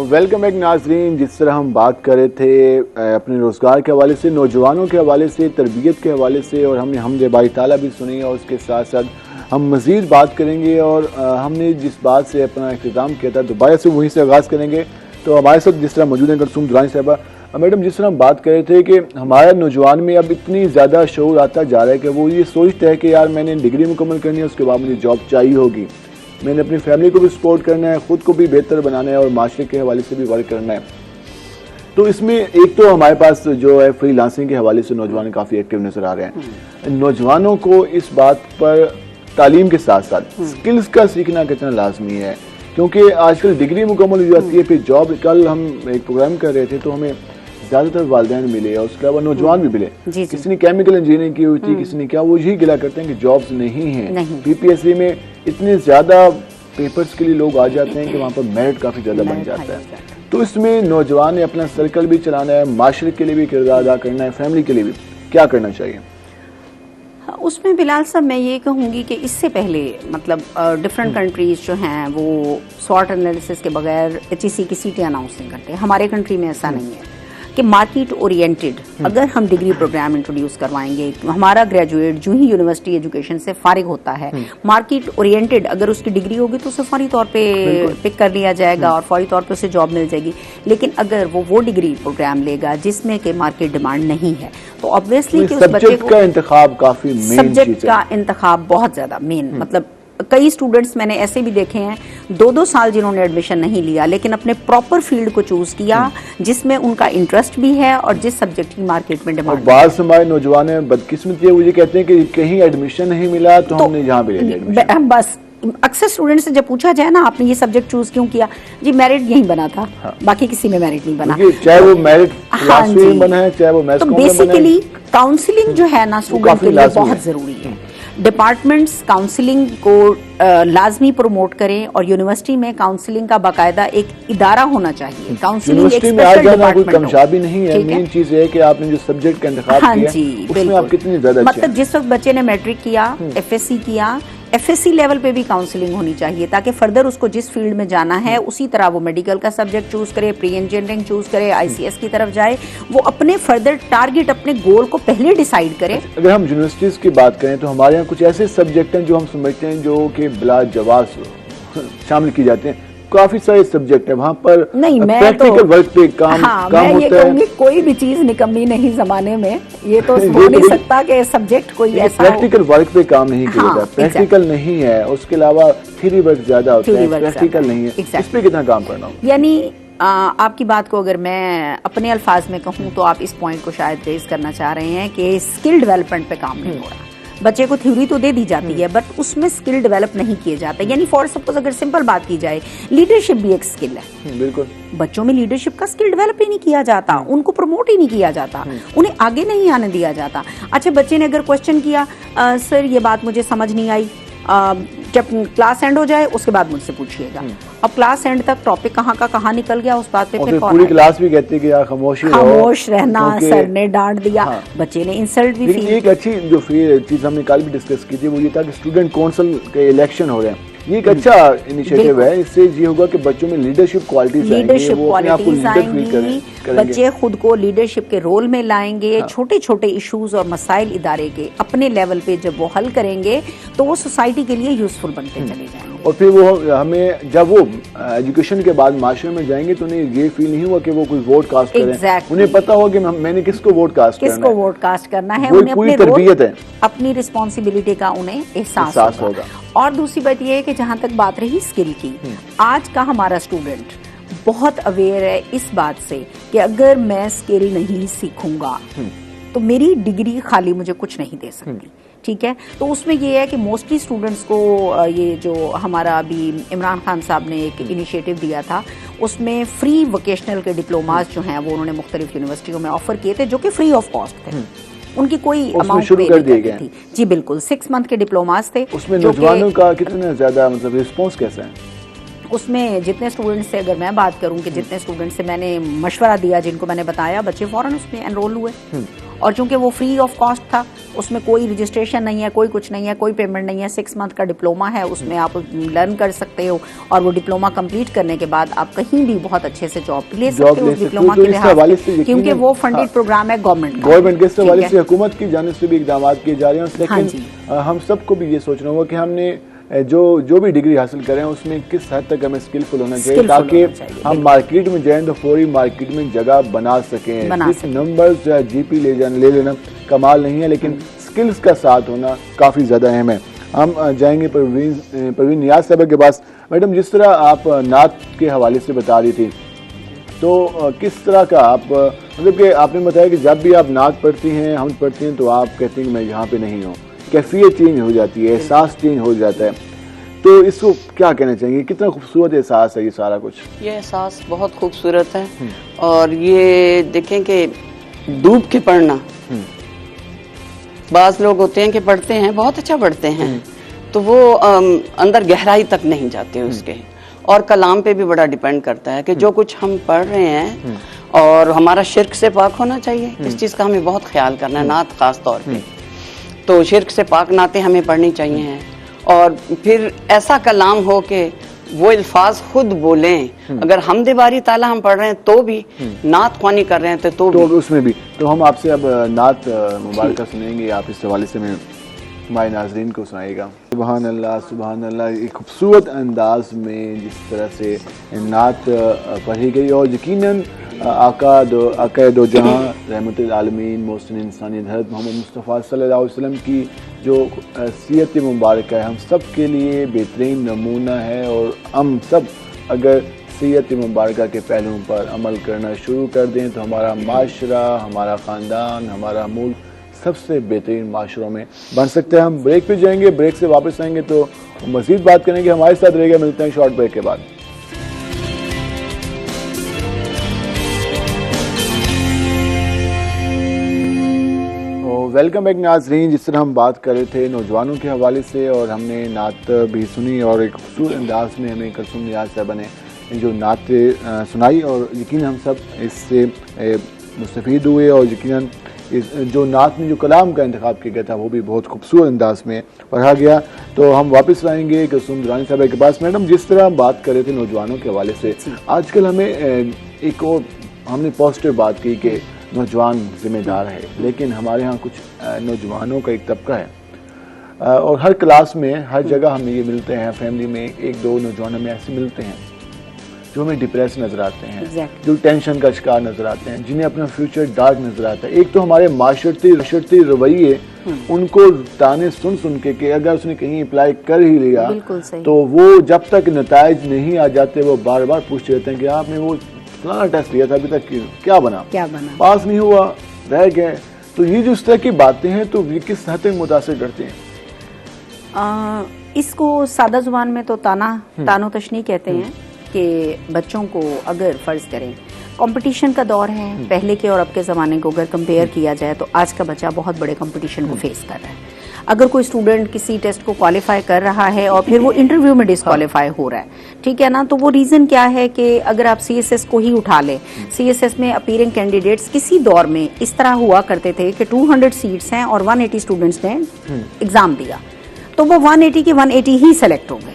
वेलकम बैक नाजरीन। जिस तरह हम बात कर रहे थे अपने रोज़गार के हवाले से, नौजवानों के हवाले से, तरबियत के हवाले से, और हमने हमदे बारी ताला भी सुनी, और उसके साथ साथ हम मज़ीद बात करेंगे। और हमने जिस बात से अपना इख्तिताम किया था दोबारा से वहीं से आगाज़ करेंगे। तो हमारे साथ जिस तरह मौजूद हैं कलसूम दुरानी साहिबा। मैडम, जिस तरह हम बात कर रहे थे कि हमारा नौजवान में अब इतनी ज़्यादा शऊर आता जा रहा है कि वो ये सोचता है कि यार मैंने डिग्री मुकम्मल करनी है, उसके बाद मुझे जॉब चाहिए होगी, मैंने अपनी फैमिली को भी सपोर्ट करना है, ख़ुद को भी बेहतर बनाना है और माशरे के हवाले से भी वर्क करना है। तो इसमें एक तो हमारे पास जो है फ्रीलांसिंग के हवाले से नौजवान काफ़ी एक्टिव नज़र आ रहे हैं। नौजवानों को इस बात पर तालीम के साथ साथ स्किल्स का सीखना कितना लाजमी है, क्योंकि आजकल डिग्री मुकम्मल हो जाती है फिर जॉब। कल हम एक प्रोग्राम कर रहे थे तो हमें ज़्यादातर वालिदैन मिले और उसके अलावा नौजवान भी मिले। किसी ने केमिकल इंजीनियरिंग की हुई थी, किसी ने क्या, वो यही गिला करते हैं कि जॉब्स नहीं हैं। बीपीएससी में इतने ज़्यादा पेपर्स के लिए लोग आ जाते हैं कि वहाँ पर मेरिट काफ़ी ज़्यादा बन जाता है। तो इसमें नौजवान ने अपना सर्कल भी चलाना है, माशरे के लिए भी किरदार अदा करना है, फैमिली के लिए भी, क्या करना चाहिए? उसमें बिलाल साहब मैं ये कहूँगी कि इससे पहले मतलब डिफरेंट कंट्रीज जो हैं वो स्वॉट एनालिसिस के बगैर HEC की सीटें अनाउंस नहीं करते। हमारे कंट्री में ऐसा नहीं है कि मार्केट ओरिएंटेड अगर हम डिग्री प्रोग्राम इंट्रोड्यूस करवाएंगे, हमारा ग्रेजुएट जो ही यूनिवर्सिटी एजुकेशन से फारिग होता है, मार्केट ओरिएंटेड अगर उसकी डिग्री होगी तो उसे फौरी तौर पे पिक कर लिया जाएगा और फौरी तौर पे उसे जॉब मिल जाएगी। लेकिन अगर वो डिग्री प्रोग्राम लेगा जिसमें कि मार्केट डिमांड नहीं है तो ऑब्वियसली कि उस बच्चे को इंतखाब काफी मेन सब्जेक्ट का इंतखाब बहुत ज्यादा मेन, मतलब कई स्टूडेंट्स मैंने ऐसे भी देखे हैं 2-2 साल जिन्होंने एडमिशन नहीं लिया लेकिन अपने प्रॉपर फील्ड को चूज किया जिसमें उनका इंटरेस्ट भी है और जिस सब्जेक्ट की मार्केट में डिमांड। बाद हमारे नौजवान बदकिस्मती है, वो ये कहते हैं कि कहीं एडमिशन नहीं मिला तो हमने यहाँ पे ले लिया। बस अक्सर स्टूडेंट से जब पूछा जाए ना आपने ये सब्जेक्ट चूज क्यों किया, जी मेरिट यहीं बना था, बाकी किसी में मेरिट नहीं बना। चाहे वो मेरिट हाँ फिलॉसफी में जी। बना है, चाहे वो मैथ्स तो कॉम में बना है। बेसिकली काउंसलिंग जो है ना स्टूडेंट काफी के लिए लाजमी बहुत है। जरूरी है। डिपार्टमेंट्स काउंसलिंग को लाजमी प्रमोट करें और यूनिवर्सिटी में काउंसलिंग का बाकायदा एक इदारा होना चाहिए। काउंसलिंग एक यूनिवर्सिटी में आ स्पेशल जाना कोई डिपार्टमेंट हो। कमशाबी नहीं है, ठीक है? मेन चीज है कि आपने जो सब्जेक्ट का इंतखाब हाँ किया जी, उसमें बिल्कुल। आप कितनी ज्यादा अच्छे मतलब जिस वक्त बच्चे ने मैट्रिक किया, एफएससी किया, एफएससी लेवल पे भी काउंसलिंग होनी चाहिए ताकि फर्दर उसको जिस फील्ड में जाना है उसी तरह वो मेडिकल का सब्जेक्ट चूज करे, प्री इंजीनियरिंग चूज करे, आईसीएस की तरफ जाए, वो अपने फर्दर टारगेट, अपने गोल को पहले डिसाइड करे। अगर हम यूनिवर्सिटीज की बात करें तो हमारे यहाँ कुछ ऐसे सब्जेक्ट हैं जो हम समझते हैं जो कि बिला जवाब शामिल की जाते हैं। काफी सारे सब्जेक्ट है वहाँ पर नहीं, मैं प्रैक्टिकल तो वर्क पे काम हाँ, काम मैं ये होता है। कहूंगी कोई भी चीज निकम्मी नहीं जमाने में, ये तो ये हो तो नहीं बिल्कुल- सकता कि सब्जेक्ट कोई ऐसा हो। प्रैक्टिकल वर्क पे काम नहीं किया हाँ, जाता, प्रैक्टिकल नहीं है, उसके अलावा थ्योरी वर्क ज्यादा होता Theory है, work प्रैक्टिकल ज्यादा है। नहीं है। Exactly. इस पे कितना काम करना होगा? यानी आपकी बात को अगर मैं अपने अल्फाज में कहूँ तो आप इस पॉइंट को शायद रेज करना चाह रहे हैं कि स्किल डेवलपमेंट पे काम नहीं हो रहा। बच्चे को थ्योरी तो दे दी जाती है बट उसमें स्किल डेवलप नहीं किए जाते। यानी फॉर सपोज अगर सिंपल बात की जाए, लीडरशिप भी एक स्किल है। बिल्कुल। बच्चों में लीडरशिप का स्किल डेवलप ही नहीं किया जाता, उनको प्रमोट ही नहीं किया जाता, उन्हें आगे नहीं आने दिया जाता। अच्छा, बच्चे ने अगर क्वेश्चन किया, सर ये बात मुझे समझ नहीं आई, जब क्लास एंड हो जाए उसके बाद मुझसे पूछिएगा। अब क्लास एंड तक टॉपिक कहाँ का कहाँ निकल गया उस बात पे और फिर फिर कौन पूरी आएगा? क्लास भी कहती है कि यार खामोश ही रहो, खामोश रहना, क्योंकि- सर ने डांट दिया, हाँ। बच्चे ने इंसल्ट भी लेकिन फील। एक अच्छी जो चीज हमने कल भी डिस्कस की थी वो ये था कि स्टूडेंट काउंसिल के इलेक्शन हो रहे हैं। ये एक अच्छा इनिशिएटिव बिल्कुल। है। इससे ये होगा कि बच्चों में लीडरशिप क्वालिटीज लीडरशिप वो अपने आप को क्वालिटीज लीडर फील आएंगी, करेंगे। बच्चे खुद को लीडरशिप के रोल में लाएंगे। छोटे छोटे इश्यूज और मसाइल इदारे के अपने लेवल पे जब वो हल करेंगे तो वो सोसाइटी के लिए यूजफुल बनते चले जाएंगे। और फिर वो हमें जब वो एजुकेशन के बाद माशरे में जाएंगे तो उन्हें ये फील नहीं हुआ कि वो कोई वोट कास्ट करें। Exactly. उन्हें पता होगा कि मैंने किसको वोट कास्ट करना किसको है। वोट कास्ट करना है, वो उन्हें पूरी अपने तरबियत रोल, है। अपनी रिस्पॉन्सिबिलिटी का उन्हें एहसास एहसास होगा। होगा। और दूसरी बात यह है कि जहां तक बात रही स्किल की, आज का हमारा स्टूडेंट बहुत अवेयर है इस बात से कि अगर मैं स्किल नहीं सीखूंगा तो मेरी डिग्री खाली मुझे कुछ नहीं दे सकती। ठीक है, तो उसमें ये है कि मोस्टली स्टूडेंट्स को ये जो हमारा अभी इमरान खान साहब ने एक इनिशिएटिव दिया था उसमें फ्री वोकेशनल के डिप्लोमास जो हैं वो उन्होंने मुख्तलिफ यूनिवर्सिटियों में ऑफर किए थे जो कि फ्री ऑफ कॉस्ट थे। उनकी कोई अमाउंट शुरू पे कर नहीं दिए करती गए। थी। जी बिल्कुल, 6 मंथ के डिप्लोमास थे। उसमें जो कि- नौजवानों का कितना ज्यादा मतलब रिस्पॉन्स कैसा है? उसमें जितने स्टूडेंट्स से अगर मैं बात करूं कि जितने स्टूडेंट्स से मैंने मशवरा दिया, जिनको मैंने बताया, बच्चे फौरन उसमें एनरोल हुए। और चूंकि वो फ्री ऑफ कॉस्ट था, उसमें कोई रजिस्ट्रेशन नहीं है, कोई कुछ नहीं है, कोई पेमेंट नहीं है, 6 मंथ का डिप्लोमा है, उसमें आप लर्न कर सकते हो और वो डिप्लोमा कंप्लीट करने के बाद आप कहीं भी बहुत अच्छे से जॉब ले सकते हो उस डिप्लोमा तो के इस लिहाज हवाले से, से यकीनन- क्योंकि वो फंडेड हाँ। प्रोग्राम है गवर्नमेंट का। गवर्नमेंट के इस हवाले ठीक से है? हुकूमत की जानिब से भी इकदाम किए जा रहे हैं। हाँ लेकिन जी। हम सबको भी ये सोचना होगा कि हमने जो भी डिग्री हासिल करें उसमें किस हद तक हमें स्किलफुल होना चाहिए Skillful ताकि होना चाहिए, हम बिल्कुल। मार्केट में जाएं तो फौरी मार्केट में जगह बना सकें। बना सिर्फ सकें। नंबर्स या जीपी ले लेना कमाल नहीं है, लेकिन स्किल्स का साथ होना काफ़ी ज़्यादा अहम है। हम जाएंगे परवीन नियाज साहब के पास। मैडम, जिस तरह आप नात के हवाले से बता रही थी तो किस तरह का आप मतलब कि आपने बताया कि जब भी आप नात पढ़ती हैं, हम पढ़ती हैं, तो आप कहती हैं कि मैं यहाँ पे नहीं हूँ, कैफियत चेंज हो जाती है, एहसास चेंज हो जाता है। तो इसको क्या कहना चाहेंगे? कितना खूबसूरत एहसास है ये सारा कुछ? ये एहसास बहुत खूबसूरत है। और ये देखें कि डूब के पढ़ना, बाज लोग होते हैं कि पढ़ते हैं, बहुत अच्छा पढ़ते हैं, तो वो अंदर गहराई तक नहीं जाते उसके। और कलाम पे भी बड़ा डिपेंड करता है कि जो कुछ हम पढ़ रहे हैं, और हमारा शिर्क से पाक होना चाहिए। इस चीज़ का हमें बहुत ख्याल करना है, नात खास तौर पे। तो शिर्क से पाक नातें हमें पढ़नी चाहिए हैं। और फिर ऐसा कलाम हो कि वो अल्फाज खुद बोलें। अगर हम दीवारी ताला हम पढ़ रहे हैं तो भी, नात ख्वानी कर रहे हैं तो भी। उसमें भी तो हम आपसे अब नात मुबारक सुनेंगे। आप इस हवाले से हमारे नाजरीन को सुनाएगा। सुबहान अल्लाह, सुबहान अल्लाह। एक खूबसूरत अंदाज में जिस तरह से नात पढ़ी गई और यकीनन आका दो जहां रहमतुल आलमीन मोहसिन इंसानियत हज़रत मोहम्मद मुस्तफ़ा सल्लल्लाहु अलैहि वसल्लम की जो सीरत मुबारक है हम सब के लिए बेहतरीन नमूना है। और हम सब अगर सीरत मुबारक के पहलुओं पर अमल करना शुरू कर दें तो हमारा माशरा, हमारा ख़ानदान, हमारा मुल्क सबसे बेहतरीन माशरों में बन सकते हैं। हम ब्रेक पे जाएंगे, ब्रेक से वापस आएंगे तो मज़ीद बात करेंगे। हमारे साथ रहेगा, मिलते हैं शॉर्ट ब्रेक के बाद। वेलकम बैक नाज़रीन। जिस तरह हम बात कर रहे थे नौजवानों के हवाले से और हमने नात भी सुनी और एक खूबसूरत अंदाज में हमें कुलसूम नियाज़ साहबा ने जो नात सुनाई और यकीन हम सब इससे मुस्तफ़ीद हुए और यकीनन जो नात में जो कलाम का इंतखाब किया गया था वो भी बहुत खूबसूरत अंदाज में पढ़ा गया। तो हम वापस आएंगे कुलसूम दुरानी साहबा के पास। मैडम, जिस तरह हम बात कर रहे थे नौजवानों के हवाले से, आजकल हमें एक और हमने पॉजिटिव बात की कि नौजवान जिम्मेदार है, लेकिन हमारे यहाँ कुछ नौजवानों का एक तबका है और हर क्लास में हर जगह हमें ये मिलते हैं, फैमिली में एक दो नौजवान हमें ऐसे मिलते हैं जो हमें डिप्रेस नज़र आते हैं, जो टेंशन का शिकार नज़र आते हैं, जिन्हें अपना फ्यूचर डार्क नज़र आता है। एक तो हमारे माशरती रवैये उनको ताने सुन सुन के कि अगर उसने कहीं अप्लाई कर ही लिया तो वो जब तक नताइज नहीं आ जाते वो बार बार पूछते रहते हैं कि आपने वो फलाना टेस्ट लिया था, अभी तक क्या बना, पास नहीं हुआ, रह गए। तो ये जो इस तरह की बातें हैं तो ये किस हद तक मुतासिर करती हैं? इसको सादा जुबान में तो तानो तशनी कहते हैं कि बच्चों को अगर फर्ज करें कंपटीशन का दौर है, पहले के और अब के ज़माने को अगर कंपेयर किया जाए तो आज का बच्चा बहुत बड़े कंपटीशन को फेस कर रहा है। अगर कोई स्टूडेंट किसी टेस्ट को क्वालिफाई कर रहा है और फिर वो इंटरव्यू में डिस्क्वालीफाई हो रहा है, ठीक है ना, तो वो रीज़न क्या है कि अगर आप CSS को ही उठा लें, CSS में अपीयरिंग कैंडिडेट्स किसी दौर में इस तरह हुआ करते थे कि 200 सीट्स हैं और 180 स्टूडेंट्स ने एग्ज़ाम दिया, तो वो 180 के 180 ही सेलेक्ट हो गए।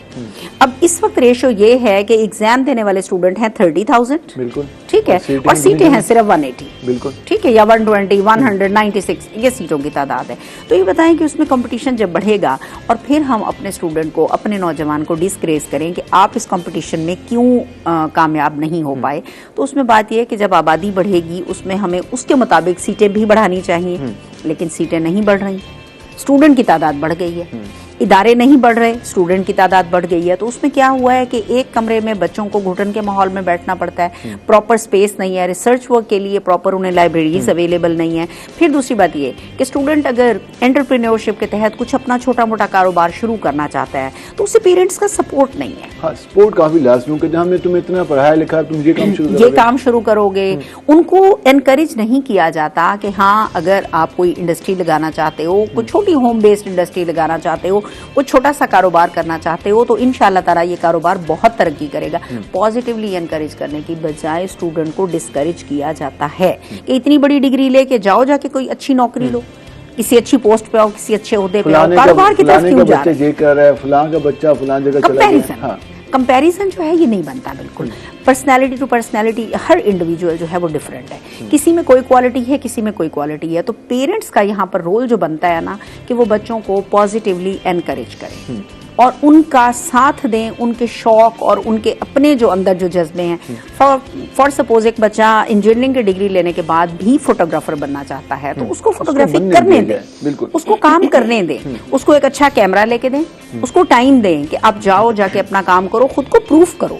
अब इस वक्त रेशो ये है कि एग्जाम देने वाले स्टूडेंट हैं 30,000, बिल्कुल ठीक है, और सीटें हैं सिर्फ 180, बिल्कुल ठीक है, या 120, 196 ये सीटों की तादाद है। तो ये बताएं कि उसमें कंपटीशन जब बढ़ेगा और फिर हम अपने स्टूडेंट को, अपने नौजवान को डिस्करेज करें कि आप इस कंपटीशन में क्यों कामयाब नहीं हो पाए, तो उसमें बात यह है कि जब आबादी बढ़ेगी उसमें हमें उसके मुताबिक सीटें भी बढ़ानी चाहिए, लेकिन सीटें नहीं बढ़ रही, स्टूडेंट की तादाद बढ़ गई है, इदारे नहीं बढ़ रहे, स्टूडेंट की तादाद बढ़ गई है। तो उसमें क्या हुआ है कि एक कमरे में बच्चों को घुटन के माहौल में बैठना पड़ता है, प्रॉपर स्पेस नहीं है, रिसर्च वर्क के लिए प्रॉपर उन्हें लाइब्रेरीज अवेलेबल नहीं है। फिर दूसरी बात ये कि स्टूडेंट अगर एंटरप्रेन्योरशिप के तहत कुछ अपना छोटा मोटा कारोबार शुरू करना चाहता है तो उसे पेरेंट्स का सपोर्ट नहीं है। हाँ, सपोर्ट काफी लाजमी है। हमने तुम्हें इतना पढ़ाया लिखा, तुम ये काम शुरू करोगे, उनको एनकरेज नहीं किया जाता कि हाँ अगर आप कोई इंडस्ट्री लगाना चाहते हो, कोई छोटी होम बेस्ड इंडस्ट्री लगाना चाहते हो, वो छोटा सा कारोबार करना चाहते हो तो इंशाल्लाह ताला ये कारोबार बहुत तरक्की करेगा। पॉजिटिवली एनकरेज करने की बजाय स्टूडेंट को डिस्करेज किया जाता है कि इतनी बड़ी डिग्री लेके जाओ, जाके कोई अच्छी नौकरी लो, किसी अच्छी पोस्ट पे आओ, किसी अच्छे ओहदे पे आओ, कारोबार की तरफ क्यों जा रहे हैं? ये कर रहा है, फलां का बच्चा फलां जगह चला गया। कंपैरिजन जो है ये नहीं बनता बिल्कुल। पर्सनैलिटी टू पर्सनैलिटी हर इंडिविजुअल जो है वो डिफरेंट है, किसी में कोई क्वालिटी है, किसी में कोई क्वालिटी है। तो पेरेंट्स का यहाँ पर रोल जो बनता है ना कि वो बच्चों को पॉजिटिवली एनकरेज करें और उनका साथ दें, उनके शौक और उनके अपने जो अंदर जो जज्बे हैं। फॉर सपोज एक बच्चा इंजीनियरिंग की डिग्री लेने के बाद भी फोटोग्राफर बनना चाहता है तो उसको फोटोग्राफी करने दें, उसको काम करने दें, उसको एक अच्छा कैमरा लेके दें, उसको टाइम दें कि आप जाओ जाके अपना काम करो, खुद को प्रूफ करो।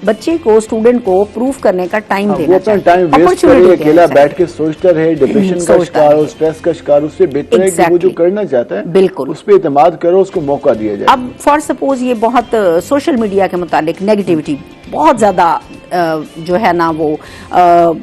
बच्चे को, स्टूडेंट को प्रूफ करने का टाइम देना चाहिए। अकेला बैठ के सोचता रहे, डिप्रेशन का शिकार हो, स्ट्रेस का शिकार, उससे बेहतर है कि वो जो करना चाहता है बिल्कुल उस पर एतमाद करो, उसको मौका दिया जाए। अब फॉर सपोज ये बहुत सोशल मीडिया के मुतालिक नेगेटिविटी बहुत ज़्यादा जो है ना वो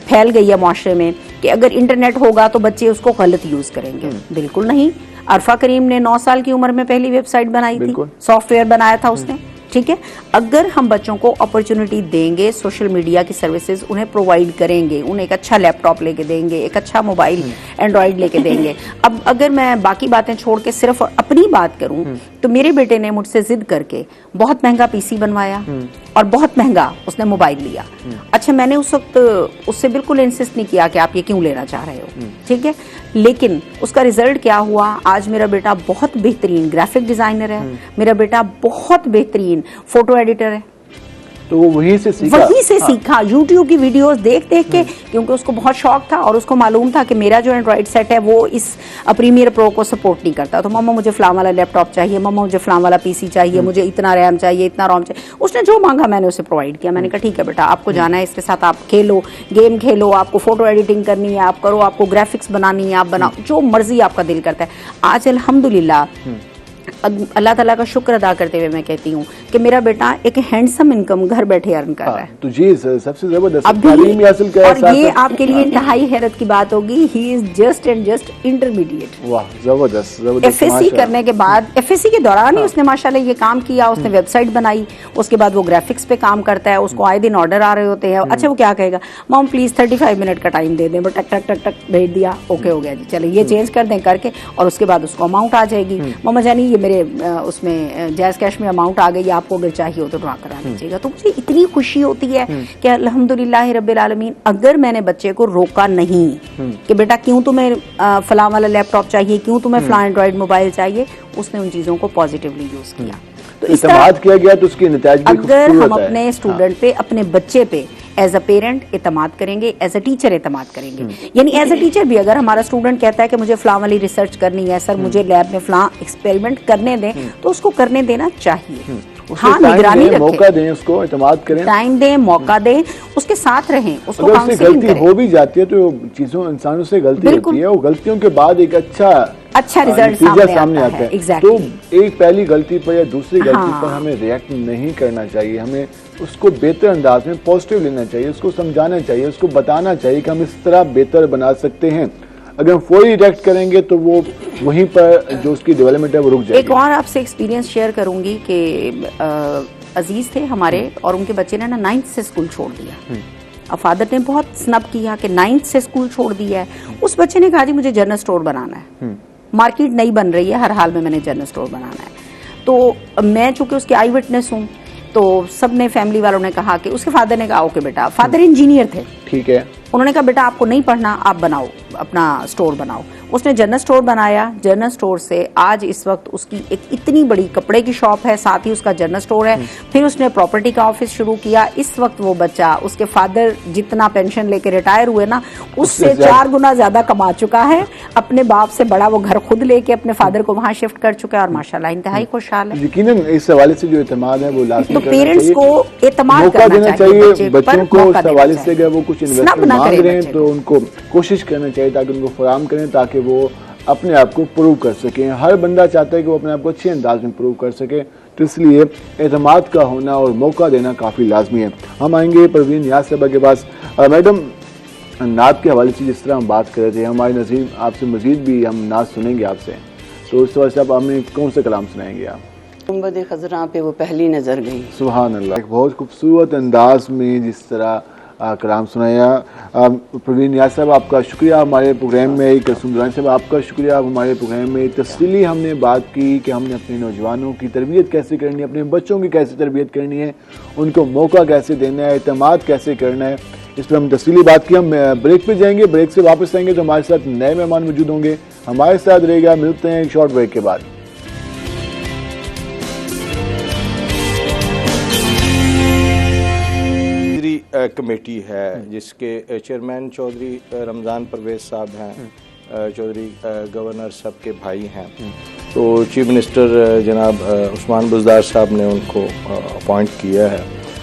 फैल गई है माशरे में कि अगर इंटरनेट होगा तो बच्चे उसको गलत यूज़ करेंगे। बिल्कुल नहीं। अरफा करीम ने 9 साल की उम्र में पहली वेबसाइट बनाई थी, सॉफ्टवेयर बनाया था उसने, ठीक है। अगर हम बच्चों को अपॉर्चुनिटी देंगे, सोशल मीडिया की सर्विसेज उन्हें प्रोवाइड करेंगे, उन्हें एक अच्छा लैपटॉप लेके देंगे, एक अच्छा मोबाइल एंड्रॉइड लेके देंगे। अब अगर मैं बाकी बातें छोड़ के सिर्फ अपनी बात करूं तो मेरे बेटे ने मुझसे जिद करके बहुत महंगा पीसी बनवाया और बहुत महंगा उसने मोबाइल लिया। अच्छा, मैंने उस वक्त उससे बिल्कुल इंसिस्ट नहीं किया कि आप ये क्यों लेना चाह रहे हो, ठीक है, लेकिन उसका रिजल्ट क्या हुआ, आज मेरा बेटा बहुत बेहतरीन ग्राफिक डिजाइनर है, मेरा बेटा बहुत बेहतरीन फोटो एडिटर है। तो वो वहीं से सीखा। सीखा यूट्यूब की वीडियोस देख देख के, क्योंकि उसको बहुत शौक था और उसको मालूम था कि मेरा जो एंड्रॉइड सेट है वो इस प्रीमियर प्रो को सपोर्ट नहीं करता। तो मम्मा मुझे फलां वाला लैपटॉप चाहिए, मम्मा मुझे फलां वाला पीसी चाहिए, मुझे इतना रैम चाहिए, इतना रोम चाहिए। उसने जो मांगा मैंने उसे प्रोवाइड किया। मैंने कहा ठीक है बेटा, आपको जाना है, इसके साथ आप खेलो, गेम खेलो, आपको फोटो एडिटिंग करनी है आप करो, आपको ग्राफिक्स बनानी है आप बनाओ, जो मर्जी आपका दिल करता है। आज अल्हम्दुलिल्लाह अल्लाह ताला का शुक्र अदा करते हुए मैं कहती हूँ कि मेरा बेटा एक हैंडसम इनकम घर बैठे अर्न कर रहा है। तो जी सबसे जबरदस्त अभी तालीम हासिल किया है। और ये आपके लिए इंतहाई हैरत की बात होगी, he is just and just intermediate. वाह जबरदस्त। एफएससी करने के बाद, एफएससी के दौरान ही उसने माशाल्लाह ये काम किया, उसने वेबसाइट बनाई, उसके बाद वो ग्राफिक्स पे काम करता है, उसको आए दिन ऑर्डर आ रहे होते हैं। अच्छा वो क्या कहेगा, मॉम प्लीज 35 मिनट का टाइम दे दें, बट टक टक टक टक भेज दिया, ओके हो गया जी, चले ये चेंज कर दें करके, और उसके बाद उसको अमाउंट आ जाएगी। मम्मा जानी ये मेरे उसमें जैज कैश में अमाउंट आ गई, आपको अगर चाहिए हो तो ड्रा करा लीजिएगा। तो मुझे इतनी खुशी होती है कि अल्हम्दुलिल्लाह रब्बिल आलमीन, अगर मैंने बच्चे को रोका नहीं कि बेटा क्यों तुम्हें फलां वाला लैपटॉप चाहिए, क्यों तुम्हें फलां एंड्रॉइड मोबाइल चाहिए, उसने उन चीजों को पॉजिटिवली यूज किया। तो इस तरह किया गया तो उसकी नतीजा भी अगर हम अपने स्टूडेंट पे, अपने बच्चे पे एज अ पेरेंट एतमाद करेंगे, एज अ टीचर एतमाद करेंगे, यानी एज अ टीचर भी अगर हमारा स्टूडेंट कहता है कि मुझे फलां वाली रिसर्च करनी है सर, मुझे लैब में फलां एक्सपेरिमेंट करने दें, तो उसको करने देना चाहिए। हाँ, निगरानी रखें, मौका दें, उसको एतमाद करें, टाइम दें, मौका दें, उसके साथ रहें, उसको अगर काउंसलिंग गलती करें। हो भी जाती है तो चीजों इंसानों से गलती होती है, वो गलतियों के बाद एक अच्छा रिजल्ट सामने आता है। Exactly. तो एक पहली गलती पर या दूसरी गलती पर हमें रिएक्ट नहीं करना चाहिए, हमें उसको बेहतर अंदाज में पॉजिटिव लेना चाहिए, उसको समझाना चाहिए, उसको बताना चाहिए कि हम इस तरह बेहतर बना सकते हैं। अगर हम फौरी रिएक्ट करेंगे तो वो वहीं पर जो उसकी डेवलपमेंट है वो रुक जाएगी। एक और आपसे एक्सपीरियंस शेयर करूंगी कि अजीज थे हमारे और उनके बच्चे ने ना 9th से स्कूल छोड़ दिया। अब फादर ने बहुत स्नब किया कि 9th से स्कूल छोड़ दिया है। उस बच्चे ने कहा जी मुझे जनरल स्टोर बनाना है, मार्केट नहीं बन रही है, हर हाल में मैंने जनरल स्टोर बनाना है। तो मैं चूंकि उसकी आई विटनेस हूँ, तो सबने फैमिली वालों ने कहा कि उसके फादर ने कहा ओके बेटा, फादर इंजीनियर थे, ठीक है, उन्होंने कहा बेटा आपको नहीं पढ़ना, आप बनाओ, अपना स्टोर बनाओ। उसने जनरल स्टोर बनाया। जनरल स्टोर से आज इस वक्त उसकी एक इतनी बड़ी कपड़े की शॉप है, साथ ही उसका जनरल स्टोर है। फिर उसने प्रॉपर्टी का ऑफिस शुरू किया। इस वक्त वो बच्चा, उसके फादर जितना पेंशन लेके रिटायर हुए ना, उससे 4 गुना ज्यादा कमा चुका है। अपने बाप से बड़ा वो घर खुद लेके अपने फादर को वहां शिफ्ट कर चुका है और माशाल्लाह इंतहाई खुशहाल है। यकीनन इस हवाले से जो एतमाद है वो लाजमी तो पेरेंट्स को एतमाद मौका करना देना चाहिए चाहिए बच्चों को। इस हवाले से अगर वो कुछ इन्वेस्टमेंट मांग रहे हैं तो उनको कोशिश करना चाहिए ताकि उनको फराहम करें, ताकि वो अपने आप को प्रूव कर सकें। हर बंदा चाहता है कि वो अपने आप को अच्छे अंदाज में प्रूव कर सके, तो इसलिए एतमाद का होना और मौका देना काफ़ी लाजमी है। हम आएंगे परवीन नियाज साहबा के पास। मैडम, नात के हवाले से जिस तरह हम बात कर रहे थे, हमारे नज़ीर आपसे मजीद भी हम नात सुनेंगे आपसे, तो इस वजह से आप हमें कौन से कलाम सुनाएंगे आप? गुंबद खज़रा पे वो पहली नज़र गई। सुभान अल्लाह, एक बहुत खूबसूरत अंदाज में जिस तरह कलाम सुनाया। प्रवीण नियाज साहब आपका शुक्रिया हमारे प्रोग्राम में, एक सुंदरानी साहब आपका शुक्रिया आप हमारे प्रोग्राम में तफसीली हमने बात की कि हमने अपने नौजवानों की तरबियत कैसे करनी है, अपने बच्चों की कैसे तरबियत करनी है, उनको मौका कैसे देना है, एतमाद कैसे करना है, इस पर हम तफसीली बात की। हम ब्रेक पे जाएंगे, ब्रेक से वापस आएंगे तो हमारे साथ नए मेहमान मौजूद होंगे, हमारे साथ रहेगा। मिलते हैं एक शॉर्ट ब्रेक के बाद। कमेटी है जिसके चेयरमैन चौधरी रमज़ान परवेज़ साहब हैं, चौधरी गवर्नर साहब के भाई हैं, तो चीफ मिनिस्टर जनाब उस्मान बुज़दार साहब ने उनको अपॉइंट किया है।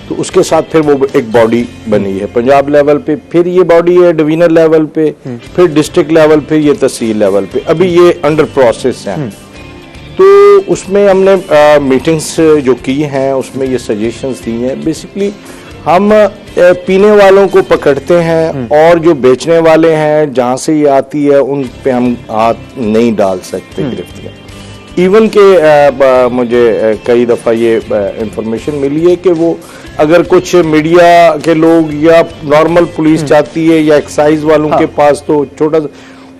तो उसके साथ फिर वो एक बॉडी बनी है पंजाब लेवल पे, फिर ये बॉडी है डिवीजनल लेवल पे, फिर डिस्ट्रिक्ट लेवल पे, ये तहसील लेवल पे, अभी ये अंडर प्रोसेस हैं। तो उसमें हमने मीटिंग्स जो की हैं उसमें ये सजेशंस दी हैं। बेसिकली हम पीने वालों को पकड़ते हैं और जो बेचने वाले हैं जहाँ से ये आती है उन पे हम हाथ नहीं डाल सकते गिरफ्तार। इवन के मुझे कई दफ़ा ये इंफॉर्मेशन मिली है कि वो अगर कुछ मीडिया के लोग या नॉर्मल पुलिस चाहती है या एक्साइज वालों के पास, तो छोटा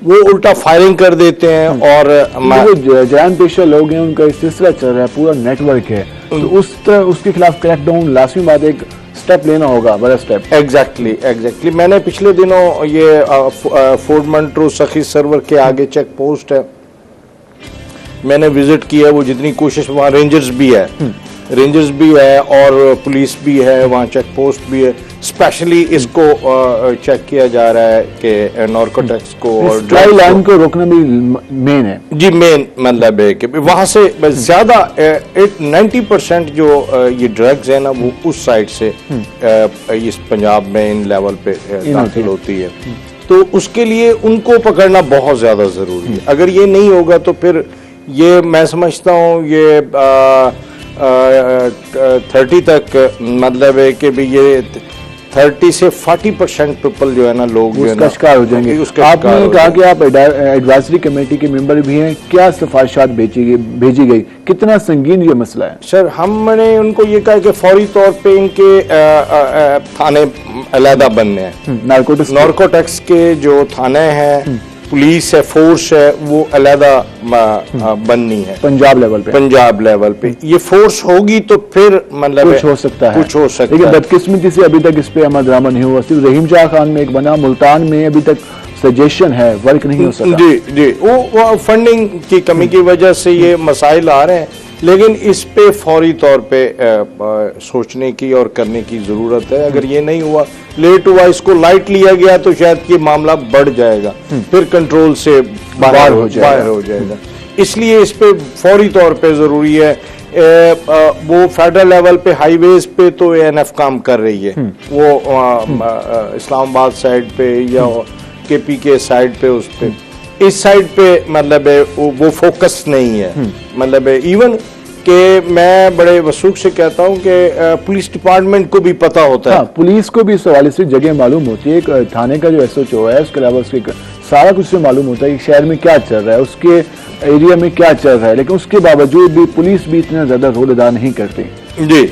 वो उल्टा फायरिंग कर देते हैं। और जो जान पेशा लोग हैं उनका इस सिलसिला चल रहा है, पूरा नेटवर्क है, तो उस तरह उसके खिलाफ क्रैकडाउन लाजमी बात, एक स्टेप लेना होगा, बड़ा स्टेप। एग्जैक्टली मैंने पिछले दिनों ये फोर्ट मंट्रो सखी सर्वर के आगे चेक पोस्ट है, मैंने विजिट किया। वो जितनी कोशिश, वहाँ रेंजर्स भी है, रेंजर्स भी है और पुलिस भी है, वहाँ चेक पोस्ट भी है। स्पेशली इसको चेक किया जा रहा है कि नार्कोटिक्स को और ट्राई लाइन को रोकना भी मेन है जी, मेन मतलब है कि वहाँ से ज्यादा 90% जो ये ड्रग्स है ना वो उस साइड से इस पंजाब में इन लेवल पे दाखिल होती है। तो उसके लिए उनको पकड़ना बहुत ज्यादा जरूरी है। अगर ये नहीं होगा तो फिर ये मैं समझता हूँ ये 30 तक मतलब है कि भी ये 30 से 40% पीपल जो है ना लोग जो है उसका ना शिकार हो जाएंगे। आपने कहा कि आप एडवाइजरी कमेटी के मेंबर भी हैं, क्या सिफारिशात भेजी गई, कितना संगीन ये मसला है? सर हमने उनको ये कहा कि फौरी तौर पे इनके थाने अलहदा बनने हैं। नार्कोटिक्स के जो थाने हैं, पुलिस है, फोर्स है, वो अलहदा बननी है पंजाब लेवल पे। ये फोर्स होगी तो फिर मतलब कुछ हो सकता है, कुछ हो सकता लेकिन है। बदकिस्मती से अभी तक इस पे अमल दरामद नहीं हुआ। सिर्फ रहीम शाह खान में एक बना, मुल्तान में अभी तक सजेशन है, वर्क नहीं हो सका। जी वो फंडिंग की कमी की वजह से ये मसाइल आ रहे हैं, लेकिन इस पे फौरी तौर पे सोचने की और करने की जरूरत है। अगर ये नहीं हुआ, लेट हुआ, इसको लाइट लिया गया तो शायद ये मामला बढ़ जाएगा, फिर कंट्रोल से बाहर हो जाएगा। इसलिए इस पे फौरी तौर पे जरूरी है। वो फेडरल लेवल पे हाईवेज पे तो एएनएफ काम कर रही है, वो इस्लामाबाद साइड पे या केपी के साइड पे, उस पे इस साइड पे मतलब वो फोकस नहीं है। मतलब इवन कि मैं बड़े वसूख से कहता हूं कि पुलिस डिपार्टमेंट को भी पता होता है। हाँ, पुलिस को भी इस हवाले से जगह मालूम होती है। एक थाने का जो एसओचओ है, उसके अलावा उसके सारा कुछ से मालूम होता है कि शहर में क्या चल रहा है, उसके एरिया में क्या चल रहा है, लेकिन उसके बावजूद भी पुलिस भी इतना ज्यादा रोल अदा नहीं करती। जी,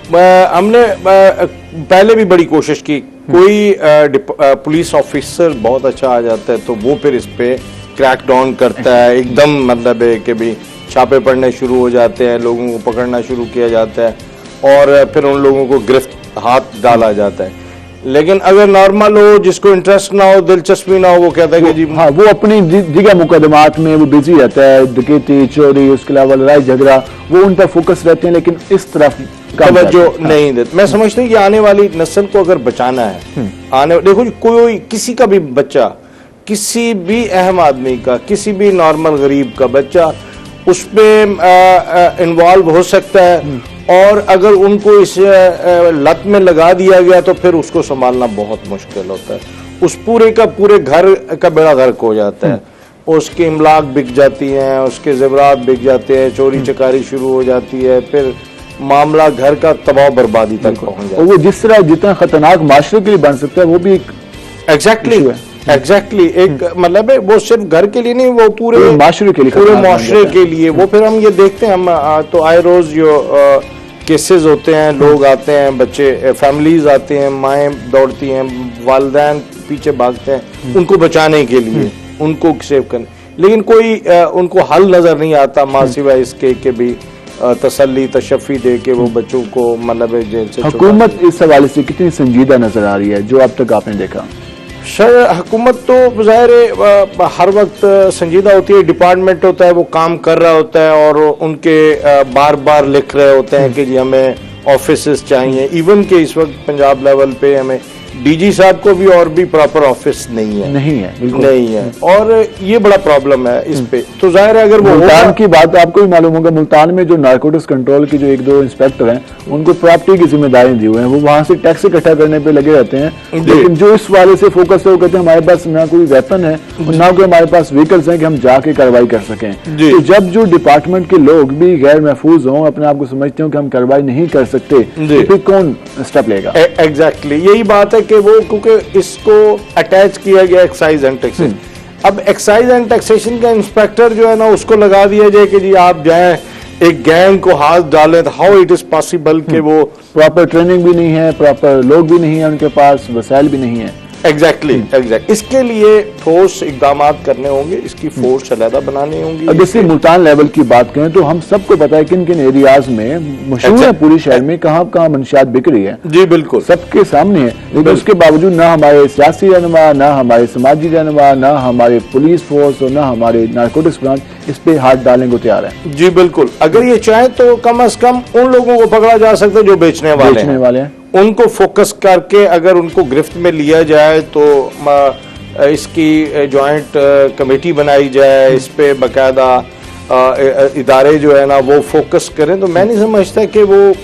हमने पहले भी बड़ी कोशिश की। कोई पुलिस ऑफिसर बहुत अच्छा आ जाता है तो वो फिर इस पे क्रैक डाउन करता है एकदम, मतलब है कि भी छापे पड़ने शुरू हो जाते हैं, लोगों को पकड़ना शुरू किया जाता है और फिर उन लोगों को गिरफ्त हाथ डाला जाता है। लेकिन अगर नॉर्मल हो, जिसको इंटरेस्ट ना हो, दिलचस्पी ना हो, वो कहता है कि जी हाँ, वो अपनी जगह मुकदमात में वो बिजी रहता है, डकैती, चोरी, उसके अलावा लड़ाई झगड़ा, वो उन पर फोकस रहते हैं, लेकिन इस तरफ तवज्जो नहीं देते। मैं समझता हूँ कि आने वाली नस्ल को अगर बचाना है, देखो कोई किसी का भी बच्चा, किसी भी अहम आदमी का, किसी भी नॉर्मल गरीब का बच्चा उसमें इन्वॉल्व हो सकता है, और अगर उनको इस लत में लगा दिया गया तो फिर उसको संभालना बहुत मुश्किल होता है। उस पूरे का पूरे घर का बेड़ा गर्क हो जाता है, उसकी इमलाक बिक जाती हैं, उसके जेवरात बिक जाते हैं, चोरी चकारी शुरू हो जाती है, फिर मामला घर का तबाह बर्बादी तक पहुंच जाता है। वो जिस तरह जितना खतरनाक माशरे के लिए बन सकता है, वो भी एक एग्जैक्टली एक मतलब है, वो सिर्फ घर के लिए नहीं, वो पूरे माशरे के लिए, पूरे माशरे के लिए। वो फिर हम ये देखते हैं, हम तो आए रोज जो केसेस होते हैं, लोग आते हैं, बच्चे, फैमिलीज आते हैं, माएँ दौड़ती हैं, वालिदैन पीछे भागते हैं उनको बचाने के लिए, उनको सेव करने, लेकिन कोई उनको हल नजर नहीं आता माँ सिवाय इसके कि भी तसल्ली तशफ़ी दे के वो बच्चों को मतलब जेल से। हुकूमत इस हवाले से कितनी संजीदा नजर आ रही है जो अब तक आपने देखा? सर हुकूमत तो ज़ाहिर हर वक्त संजीदा होती है, डिपार्टमेंट होता है, वो काम कर रहा होता है और उनके बार बार लिख रहे होते हैं कि जी हमें ऑफिसेस चाहिए। इवन के इस वक्त पंजाब लेवल पे हमें डीजी साहब को भी और भी प्रॉपर ऑफिस नहीं है और ये बड़ा प्रॉब्लम है इस पे। तो जाहिर है अगर वो मुल्तान की बात आपको भी मालूम होगा, मुल्तान में जो नारकोटिक्स कंट्रोल की जो एक दो इंस्पेक्टर हैं, उनको प्रॉपर्टी की जिम्मेदारी दी हुई है, वो वहां से टैक्स इकट्ठा करने पे लगे रहते हैं, लेकिन जो इस वाले से फोकस है वो कहते हैं हमारे पास ना कोई वेपन है और ना कोई हमारे पास व्हीकल्स हैं कि हम जाके कार्रवाई कर सकें। तो जब जो डिपार्टमेंट के लोग भी गैर महफूज हों, अपने आप को समझते हो कि हम कार्रवाई नहीं कर सकते, तो फिर कौन स्टेप लेगा? एग्जैक्टली यही बात है कि वो क्योंकि इसको अटैच किया गया एक्साइज एंड टैक्सेशन। अब एक्साइज एंड टैक्सेशन का इंस्पेक्टर जो है ना, उसको लगा दिया जाए कि जी आप जाएं एक गैंग को हाथ डालें, तो हाउ इट इज पॉसिबल कि वो प्रॉपर ट्रेनिंग भी नहीं है, प्रॉपर लोग भी नहीं है उनके पास, वसाइल भी नहीं है। एग्जैक्टली इसके लिए ठोस इकदाम करने होंगे, इसकी फोर्स अलहदा बनानी होंगी। अब जैसे मुल्तान लेवल की बात करें तो हम सबको पता है किन किन एरियाज में मशहूर है पूरी शहर में कहाँ मंशियात बिक रही है, जी बिल्कुल सबके सामने है, लेकिन उसके बावजूद ना हमारे सियासी रहनुमा, ना हमारे समाजी रहनुमा, ना हमारे पुलिस फोर्स और ना हमारे नारकोटिक्स ब्रांच इस पे हाथ डालने को तैयार है। जी बिल्कुल, अगर ये चाहे तो कम से कम उन लोगों को पकड़ा जा सकता है जो बेचने वाले हैं, उनको फोकस करके अगर उनको गिरफ्त में लिया जाए तो इसकी जॉइंट कमेटी बनाई जाए, इस पे बाकायदा इदारे जो है ना वो फोकस करें, तो मैं नहीं समझता कि वो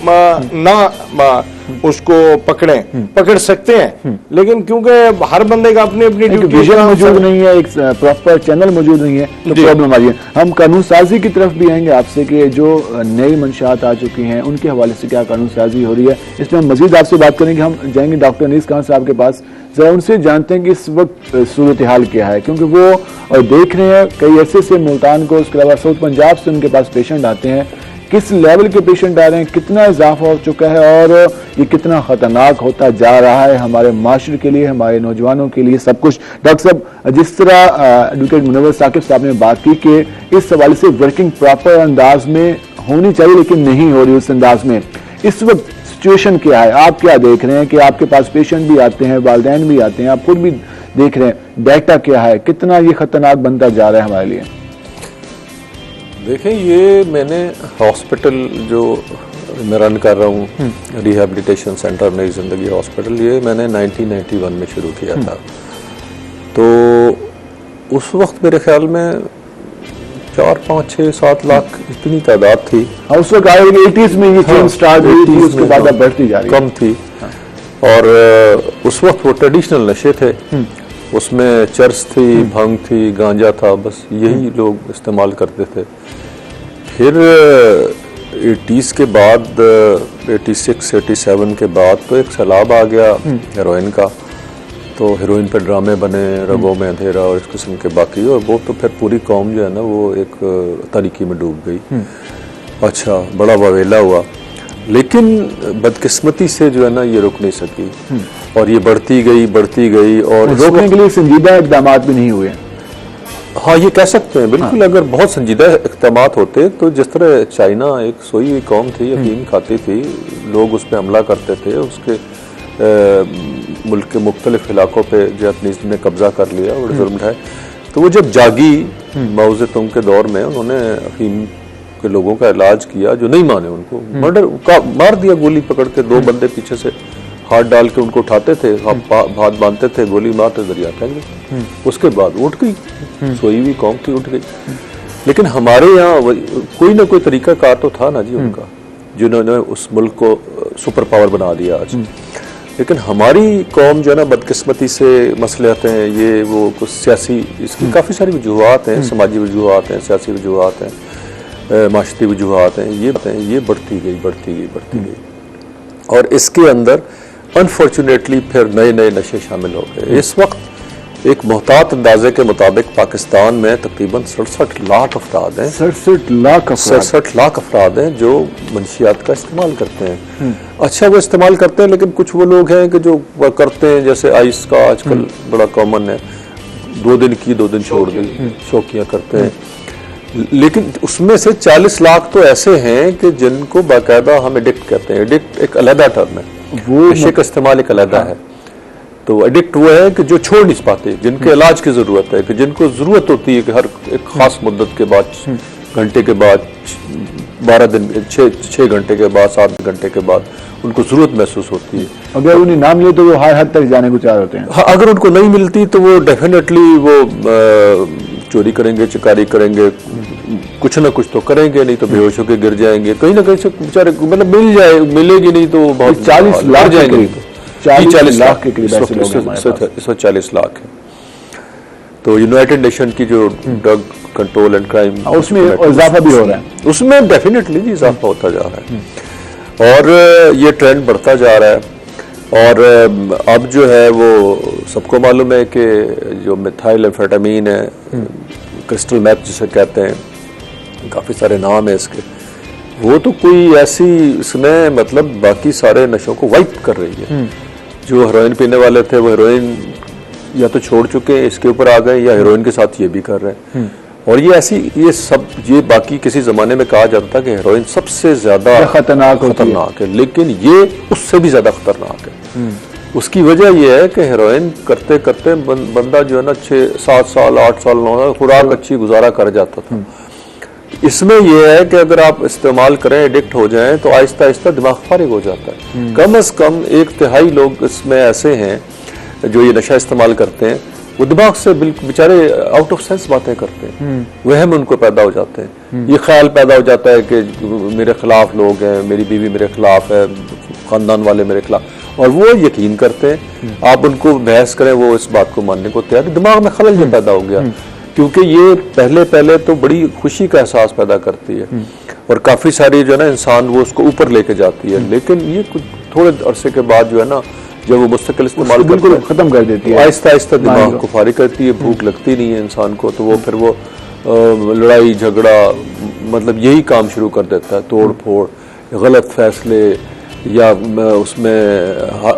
ना उसको पकड़ सकते हैं, लेकिन क्योंकि हर बंदे का अपनी अपनी ड्यूटी मौजूद नहीं है, एक प्रॉपर चैनल मौजूद नहीं है, तो प्रॉब्लम आ रही है। हम कानून साजी की तरफ भी आएंगे आपसे कि जो नई मंशात आ चुकी हैं उनके हवाले से क्या कानून साजी हो रही है, इसमें हम मजीद आपसे बात करेंगे। हम जाएंगे डॉक्टर अनीस खान साहब के पास, जरा उनसे जानते हैं कि इस वक्त सूरत हाल क्या है, क्योंकि वो देख रहे हैं कई ऐसे से मुल्तान को, उसके अलावा साउथ पंजाब से उनके पास पेशेंट आते हैं, किस लेवल के पेशेंट आ रहे हैं, कितना इजाफा हो चुका है और ये कितना खतरनाक होता जा रहा है हमारे माशरे के लिए, हमारे नौजवानों के लिए, सब कुछ। डॉक्टर साहब, जिस तरह एडवोकेट मुनव्वर साकिब साहब ने बात की कि इस हवाले से वर्किंग प्रॉपर अंदाज में होनी चाहिए लेकिन नहीं हो रही उस अंदाज में, इस वक्त सिचुएशन क्या है, आप क्या देख रहे हैं कि आपके पास पेशेंट भी आते हैं, वालिदैन भी आते हैं, आप खुद भी देख रहे हैं, डाटा क्या है, कितना ये खतरनाक बनता जा रहा है हमारे लिए? देखें, ये मैंने हॉस्पिटल जो मैं रन कर रहा हूँ, रिहैबिलिटेशन सेंटर नई जिंदगी हॉस्पिटल, ये मैंने 1991 में शुरू किया था। तो उस वक्त मेरे ख्याल में 4, 5, 6, 7 लाख इतनी तादाद थी। उस वक्त 80s में ये चेंज स्टार्ट हुई थी, उसके बाद अब बढ़ती जा रही है। कम थी और उस वक्त वो ट्रेडिशनल नशे थे, उसमें चर्च थी, भंग थी, गांजा था, बस यही लोग इस्तेमाल करते थे। फिर 80s के बाद 86, 87 के बाद तो एक सैलाब आ गया हेरोइन का, तो हेरोइन पे ड्रामे बने, रगों में अंधेरा और इस किस्म के बाकी, और वो तो फिर पूरी कौम जो है ना वो एक तारीकी में डूब गई। अच्छा, बड़ा वावेला हुआ, लेकिन बदकिस्मती से जो है ना ये रुक नहीं सकी और ये बढ़ती गई और रोकने के लिए संजीदा इकदाम भी नहीं हुए। हाँ, ये कह सकते हैं बिल्कुल। अगर बहुत संजीदा इक़दाम होते तो जिस तरह चाइना एक सोई हुई कौम थी, अफीम खाती थी, लोग उस पर हमला करते थे, उसके मुल्क के मुख्तलिफ इलाकों पे जापानीज़ ने कब्जा कर लिया और जुल्म उठाए, तो वो जब जागी माओ ज़ेडुंग के दौर में, उन्होंने अफीम के लोगों का इलाज किया, जो नहीं माने उनको मर्डर का मार दिया, गोली पकड़ के 2 बंदे पीछे से हाथ डाल के उनको उठाते थे, हाथ बांधते थे, गोली मारते, दरिया फेंक दी। उसके बाद उठ गई, सोई हुई कौम थी, उठ गई। लेकिन हमारे यहाँ कोई ना कोई तरीका कार तो था ना जी उनका, जिन्होंने उस मुल्क को सुपर पावर बना दिया आज। लेकिन हमारी कौम जो है ना बदकिस्मती से मसले आते हैं, ये वो कुछ सियासी, इसकी काफ़ी सारी वजूहात हैं, समाजी वजूहात हैं, सियासी वजूहात हैं, माशरती वजूहात हैं, ये बढ़ती गई और इसके अंदर अनफॉर्चुनेटली फिर नए नशे शामिल हो गए। इस वक्त एक मोहतात अंदाजे के मुताबिक पाकिस्तान में तकरीबन 67 लाख अफराद हैं, 67 लाख अफराद हैं जो मंशियात का इस्तेमाल करते हैं। अच्छा, वो इस्तेमाल करते हैं, लेकिन कुछ वो लोग हैं कि जो करते हैं, जैसे आइस का आजकल बड़ा कॉमन है, 2 दिन की 2 दिन छोड़ दी, शौकियाँ करते हैं। लेकिन उसमें से 40 लाख तो ऐसे हैं कि जिनको बाकायदा हम एडिक्ट कहते हैं। एडिक्ट एक अलहदा टर्म है, वो नशे का इस्तेमाल एक अलहदा है। तो एडिक्ट वो है कि जो छोड़ नहीं पाते, जिनके इलाज की ज़रूरत है, कि जिनको ज़रूरत होती है कि हर एक ख़ास मुद्दत के बाद, घंटे के बाद, 12 दिन, 6 घंटे के बाद, 7 घंटे के बाद उनको ज़रूरत महसूस होती है। अगर उन्हें नाम ले तो वो हर हद तक जाने को तैयार होते हैं। हाँ, अगर उनको नहीं मिलती तो वो डेफिनेटली वो चोरी करेंगे, चिकारी करेंगे, कुछ ना कुछ तो करेंगे, नहीं तो बेहोश होकर गिर जाएंगे, कहीं ना कहीं से बेचारे, मतलब मिलेगी नहीं तो बहुत 40 लाख जाएंगे, 40 लाख के करीब ऐसे लोग हैं हमारे पास। 140 लाख है। तो यूनाइटेड नेशन की जो ड्रग कंट्रोल एंड क्राइम, उसमें इजाफा भी हो रहा है, उसमें डेफिनेटली इजाफा होता जा रहा है और ये ट्रेंड बढ़ता जा रहा है। और अब जो है वो सबको मालूम है कि जो मिथाइल एम्फेटामीन है, क्रिस्टल मैथ जिसे कहते हैं, काफ़ी सारे नाम है इसके, वो तो कोई ऐसी, इसमें मतलब बाकी सारे नशों को वाइप कर रही है। जो हेरोइन पीने वाले थे वो हेरोइन या तो छोड़ चुके हैं, इसके ऊपर आ गए, या हेरोइन के साथ ये भी कर रहे हैं। और ये बाकी किसी जमाने में कहा जाता था कि हेरोइन सबसे ज्यादा खतरनाक है, लेकिन ये उससे भी ज्यादा खतरनाक है। उसकी वजह यह है कि हेरोइन करते करते बंदा जो है ना 6-7 साल 8 साल 9 साल खुराक अच्छी गुजारा कर जाता था। इसमें यह है कि अगर आप इस्तेमाल करें, एडिक्ट हो जाएं, तो आहिस्ता आहिस्ता दिमाग फारिग हो जाता है। कम से कम 1/3 लोग इसमें ऐसे हैं जो ये नशा इस्तेमाल करते हैं, वो दिमाग से बिल्कुल बेचारे आउट ऑफ सेंस बातें करते हैं, वहम उनको पैदा हो जाते हैं। ये ख्याल पैदा हो जाता है कि मेरे खिलाफ लोग हैं, मेरी बीवी मेरे खिलाफ है, खानदान वाले मेरे खिलाफ, और वो यकीन करते हैं। आप उनको बहस करें, वो इस बात को मानने को तैयार है। दिमाग में खलल जो पैदा हो गया, क्योंकि ये पहले तो बड़ी खुशी का एहसास पैदा करती है, और काफी सारी जो है ना इंसान वो उसको ऊपर लेके जाती है, लेकिन ये कुछ थोड़े अरसे के बाद जो है ना, जब वो मुस्तकिल इस्तेमाल बिल्कुल खत्म कर देती है, आहिस्ता आहिस्ता दिमाग को फारिग करती है, भूख लगती नहीं है इंसान को, तो वो फिर वो लड़ाई झगड़ा मतलब यही काम शुरू कर देता है, तोड़ फोड़, गलत फैसले, या उसमें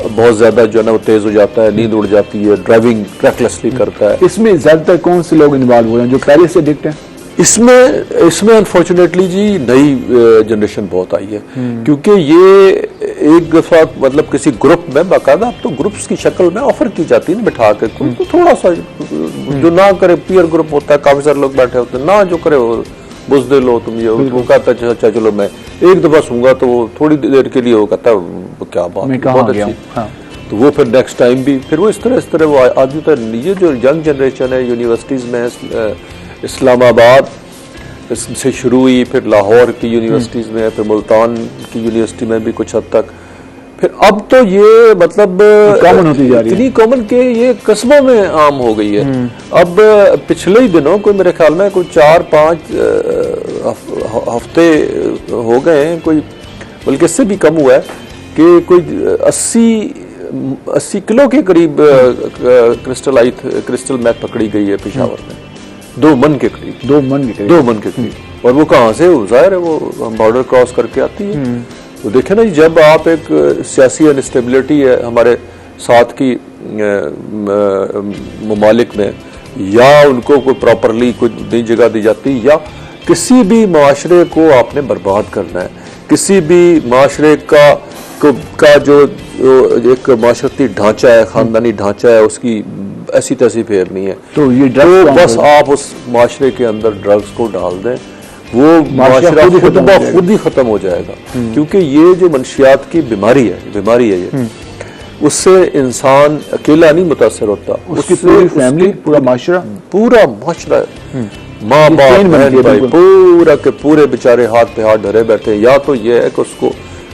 बहुत ज्यादा जो है ना वो तेज हो जाता है, नींद उड़ जाती है, ड्राइविंग रेकलेसली करता है। इसमें ज्यादातर कौन से लोग इन्वॉल्व हो रहे हैं जो पहले से एडिक्ट हैं? इसमें अनफॉर्चुनेटली जी नई जनरेशन बहुत आई है, क्योंकि ये एक दफा मतलब किसी ग्रुप में बाकायदा, अब तो ग्रुप्स की शक्ल में ऑफर की जाती है ना बिठा के, तो थोड़ा सा जो ना करे, पीयर ग्रुप होता है, काफी सारे लोग बैठे होते हैं, ना जो करे वो बुज़दिल लो तुम, ये वो कहता है अच्छा चलो मैं एक दफा सूंगा, तो वो थोड़ी देर के लिए वो कहता है क्या बात, बहुत अच्छी, तो वो फिर नेक्स्ट टाइम भी फिर वो इस तरह वो आदमी तो ये जो यंग जनरेशन है यूनिवर्सिटीज में, इस्लामाबाद से शुरू हुई, फिर लाहौर की यूनिवर्सिटीज में, फिर मुल्तान की यूनिवर्सिटी में भी कुछ हद तक, फिर अब तो ये मतलब कॉमन होती जा रही है, इतनी कॉमन के ये कस्बों में आम हो गई है। अब पिछले ही दिनों कोई मेरे ख्याल में कोई 4-5 हफ्ते हो गए हैं, कोई बल्कि इससे भी कम हुआ है, कि कोई 80 किलो के करीब क्रिस्टल मैथ पकड़ी गई है पेशावर में, 2 मन के करीब, 2 मन के करीब। और वो कहाँ से, जाहिर है वो बॉर्डर क्रॉस करके आती है। तो देखे ना, जब आप एक सियासी अनस्टेबिलिटी है हमारे साथ की ममालिक में, या उनको कोई प्रॉपरली कोई नई जगह दी जाती, या किसी भी माशरे को आपने बर्बाद करना है, किसी भी माशरे का जो एक माशरती ढांचा है, खानदानी ढांचा है, उसकी ऐसी तैसी फेरनी है, तो ये ड्रग्स, तो बस आप उस माशरे के अंदर ड्रग्स को डाल दें, वो माशरा खुद ही खत्म हो जाएगा। क्योंकि ये जो मंशियात की बीमारी है ये, उससे इंसान अकेला नहीं मुतासर होता, उसकी पूरी फैमिली, पूरा माशरा माँ बाप बहन भाई पूरा के पूरे बेचारे हाथ पे हाथ धरे बैठे हैं। या तो ये है कि उसको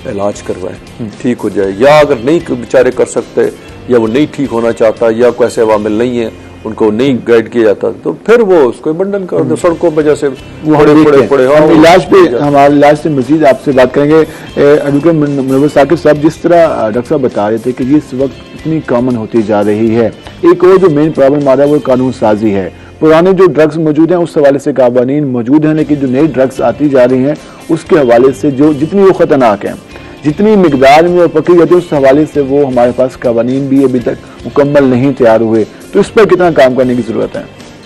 इलाज करवाएं, ठीक हो जाए, या अगर नहीं बेचारे कर सकते, या वो नहीं ठीक होना चाहता, या कोई ऐसे अवामिल नहीं है, उनको नहीं गाइड किया जाता, तो फिर वो उसको अबंडन कर दो सड़कों पर, जैसे पड़े। हम इलाज पे, हमारे इलाज से मजीद आपसे बात करेंगे। एडवोकेट मुनव्वर साकिब साहब, जिस तरह डॉक्टर साहब बता रहे थे कि ये इस वक्त इतनी कॉमन होती जा रही है, एक और जो मेन प्रॉब्लम आ रहा है वो कानून साजी है। पुराने जो ड्रग्स मौजूद हैं उस हवाले से कानून मौजूद हैं, लेकिन जो नई ड्रग्स आती जा रही हैं उसके हवाले से जो जितनी वो खतरनाक हैं, जितनी मिकदार में वो पकड़ी जाती है, उस हवाले से वो हमारे पास कवानीन भी अभी तक मुकम्मल नहीं तैयार हुए। तो इस पर कितना काम करने की जरूरत है?